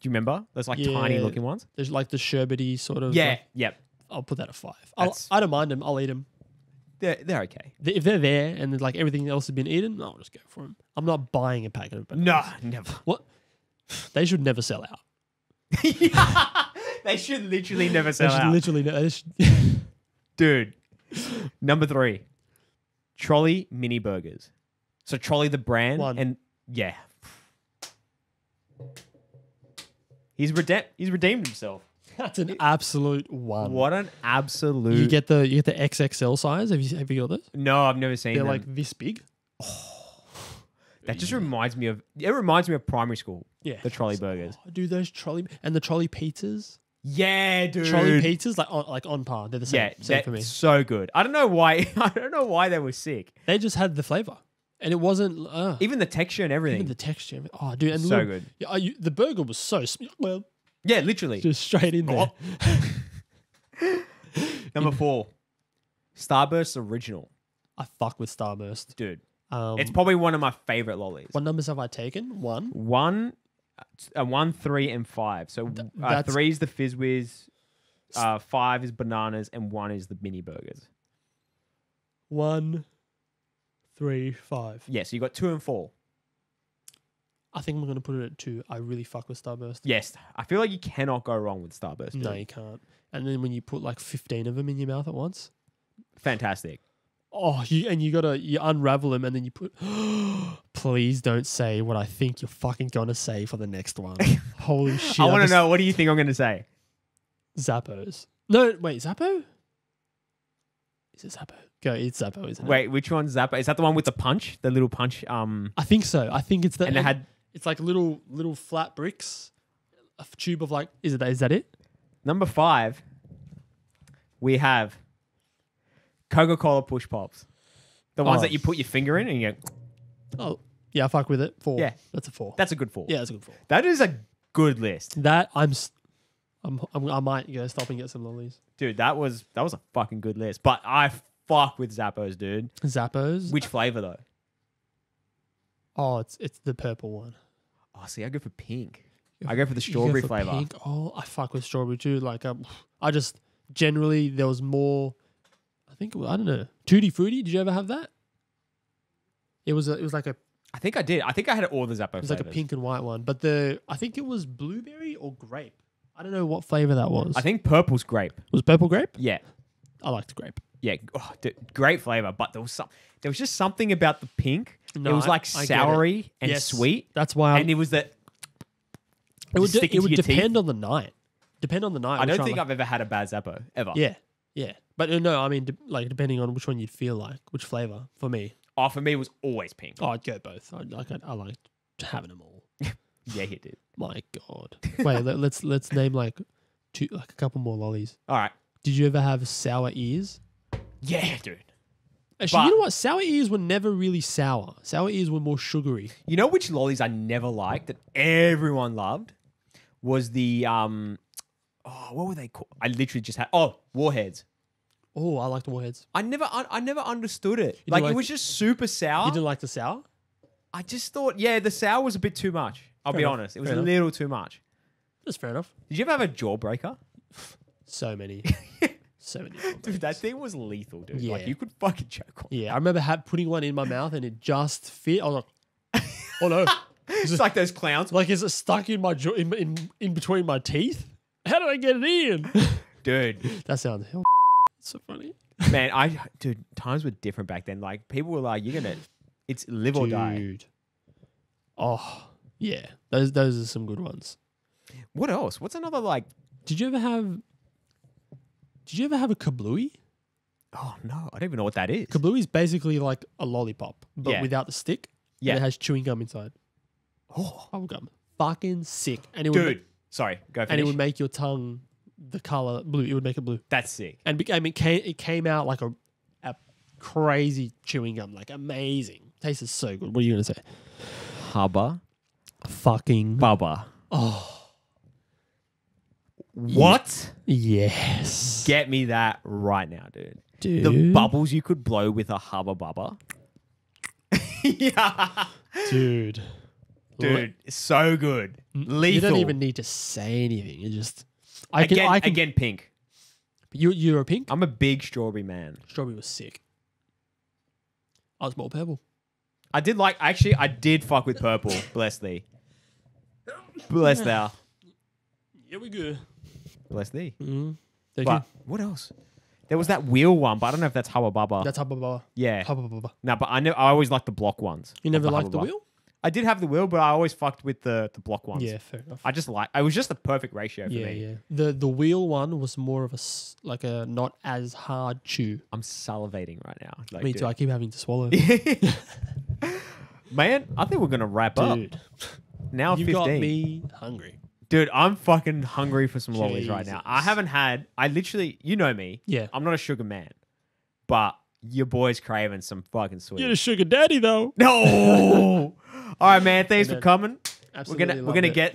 Do you remember those like tiny Yeah. looking ones? There's like the sherbety sort of. Yeah, like- yep. I'll put that at 5. That's- I don't mind them. I'll eat them. They're okay. If they're there and like everything else has been eaten, I'll just go for them. I'm not buying a packet of bananas. No, never. What? They should never sell out. They should literally never They sell should out. literally. They should- Dude. Number 3, Trolley mini burgers. So Trolley the brand, 1. and yeah, he's redeemed himself. That's an absolute 1. What an absolute! You get the XXL size. Have you got this? No, I've never seen They're them. like this big. That just reminds me of. It reminds me of primary school. Yeah. The trolley burgers. Oh, dude, those trolley and the trolley pizzas. Yeah, dude. Trolley pizzas like on par. They're the same. Yeah, same that's for me. so good. I don't know why. I don't know why they were sick. They just had the flavor, and it wasn't Even the texture and everything. even the texture. Oh, dude, and So little- good. Yeah, the burger was so well, Yeah, literally. just straight in there. Number 4, Starburst Original. I fuck with Starburst. Dude, Um, it's probably one of my favorite lollies. what numbers have I taken? 1. 1, 3, and 5. So that's- 3 is the Fizz Whiz, 5 is bananas, and 1 is the mini burgers. 1, 3, 5. Yeah, so you got 2 and 4. I think I'm gonna put it at 2. I really fuck with Starburst. Yes, I feel like you cannot go wrong with Starburst. No, dude. you can't. And then when you put like 15 of them in your mouth at once, Fantastic. oh, you unravel them and then you put. Please don't say what I think you're fucking gonna say for the next one. Holy shit! I want to just- know, what do you think I'm going to say? Zappos. No, wait, Zappo? Is it Zappo? Go, it's Zappo, isn't it? Wait, which one's Zappa? Is that the one with the punch? The little punch? I think so. I think it's the. And it had... It's like little flat bricks, a tube of like. Is that it? Number 5, we have Coca-Cola Push Pops. The ones Oh. that you put your finger in and you go, Oh, yeah, I fuck with it. 4. Yeah. That's a 4. that's a good 4. Yeah, that's a good 4. That is a good list. That I might go stop and get some lollies. Dude, that was a fucking good list. But I fuck with Zappos, dude. Zappos. Which flavor though? Oh, it's the purple one. Oh, see, I go for pink. I go for the You go strawberry for flavor. pink? Oh, I fuck with strawberry too. Like, I just generally there was more. I think I don't know. Tutti Frutti. Did you ever have that? It was like a I think I did. I think I had all the Zappos it was like a flavors. pink and white one, but I think it was blueberry or grape. I don't know what flavor that was. I think purple's grape. Was purple grape? Yeah. I liked grape. Yeah. Oh, great flavor. But there was just something about the pink. No, it was like I get it. soury and Yes. sweet. That's why And it was that. it would stick it would into your teeth. depend on the night. Depend on the night. I which don't think like. I've ever had a bad Zappo ever. Yeah, yeah. But no, I mean like depending on which one you'd feel like, which flavor for me. Oh, for me, it was always pink. Oh, I'd go both. I liked having them all. Yeah, he did. My God. Wait, let's name like a couple more lollies. All right. Did you ever have sour ears? Yeah, dude. Actually, But- you know what? Sour ears were never really sour. Sour ears were more sugary. You know which lollies I never liked that everyone loved was the what were they called? I literally just had Warheads. Oh, I liked warheads. I never understood it. You Like didn't it was just super sour. You didn't like the sour? I just thought, the sour was a bit too much. I'll Fair be enough. honest. It was Fair a enough. little too much. That's fair enough. Did you ever have a jawbreaker? So many. So many. Dude, that thing was lethal, dude. Like Yeah. you could fucking choke on. Yeah, I remember putting one in my mouth and it just fit. I was like, oh no. It's like those clowns. Like, is it stuck in my jaw, in between my teeth? How did I get it in? Dude, That sounds hell. So funny. man, dude, times were different back then. Like people were like, it's live or die. Dude. Oh, yeah. Those are some good ones. What else? What's another like? Did you ever have a kablooey? Oh no, I don't even know what that is. Kablooey is basically like a lollipop, but Yeah. without the stick. Yeah. And it has chewing gum inside. Oh, Bubble gum. Fucking sick. And it dude, sorry, go finish. and it would make your tongue the color blue. It would make it blue. That's sick. And it came out like a crazy chewing gum, like amazing. Tasted so good. What are you gonna say? Hubba Fucking Bubba. oh What? yes, Get me that right now, dude. dude. The bubbles you could blow with a Hubba Bubba. Yeah. dude. Dude, so good. Lethal. You don't even need to say anything. You just Again, pink. You're a pink. I'm a big strawberry man. Strawberry was sick. I was more purple. I did fuck with purple. Bless thee. Bless thou. Yeah, we good. Bless thee. Thank But what else? There was that wheel one, but I don't know if that's Hubba Bubba. That's Hubba Bubba. Yeah. Hubba Bubba. No, but I always liked the block ones. You of never liked Hubba the Bubba. wheel? I did have the wheel, but I always fucked with the block ones. Yeah, fair enough. It was just the perfect ratio for Yeah, me. yeah. The wheel one was more of like a not as hard chew. I'm salivating right now. Like, Me too. I keep having to swallow. Man, I think we're gonna wrap up. Dude, Now you 15. got me hungry. Dude, I'm fucking hungry for some lollies right now. Jesus. I literally, you know me. Yeah. I'm not a sugar man, but your boy's craving some fucking sweet. You're a sugar daddy though. No. All right, man. Thanks for man. coming. Absolutely We're gonna get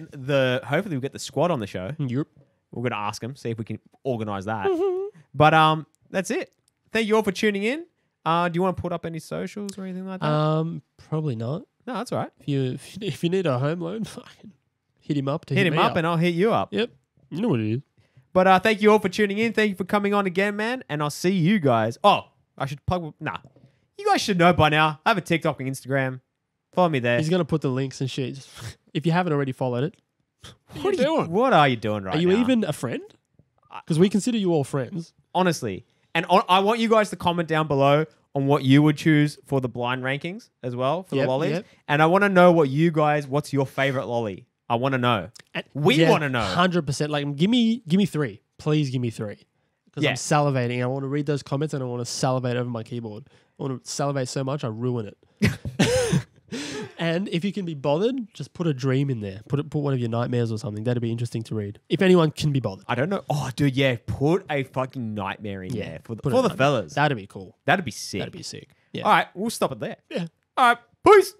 hopefully we'll get the squad on the show. Yep. We're gonna ask them, see if we can organize that. Mm-hmm. But that's it. Thank you all for tuning in. Do you want to put up any socials or anything like that? Probably not. No, that's all right. If you need a home loan, fucking hit him up to Hit him me up and I'll hit you up. Yep. You know what it is. But thank you all for tuning in. Thank you for coming on again, man. And I'll see you guys. Oh, I should plug. Nah, you guys should know by now. I have a TikTok and Instagram. Follow me there. He's gonna put the links and shit. Just, if you haven't already followed it, what are you doing? What are you doing right Are you now? even a friend? Because we consider you all friends. Honestly. And I want you guys to comment down below on what you would choose for the blind rankings as well for the Yep, lollies. yep. And I want to know what's your favorite lolly? I want to know. We wanna know. 100%. Like, give me 3. Please give me 3. Because Yeah. I'm salivating. I want to read those comments and I want to salivate over my keyboard. I want to salivate so much I ruin it. And if you can be bothered, just put a dream in there. Put one of your nightmares or something. That'd be interesting to read. If anyone can be bothered. I don't know. Oh, dude, yeah. Put a fucking nightmare in there for put a the nightmare. fellas. That'd be cool. That'd be sick. That'd be sick. Yeah. All right, we'll stop it there. Yeah. All right, peace.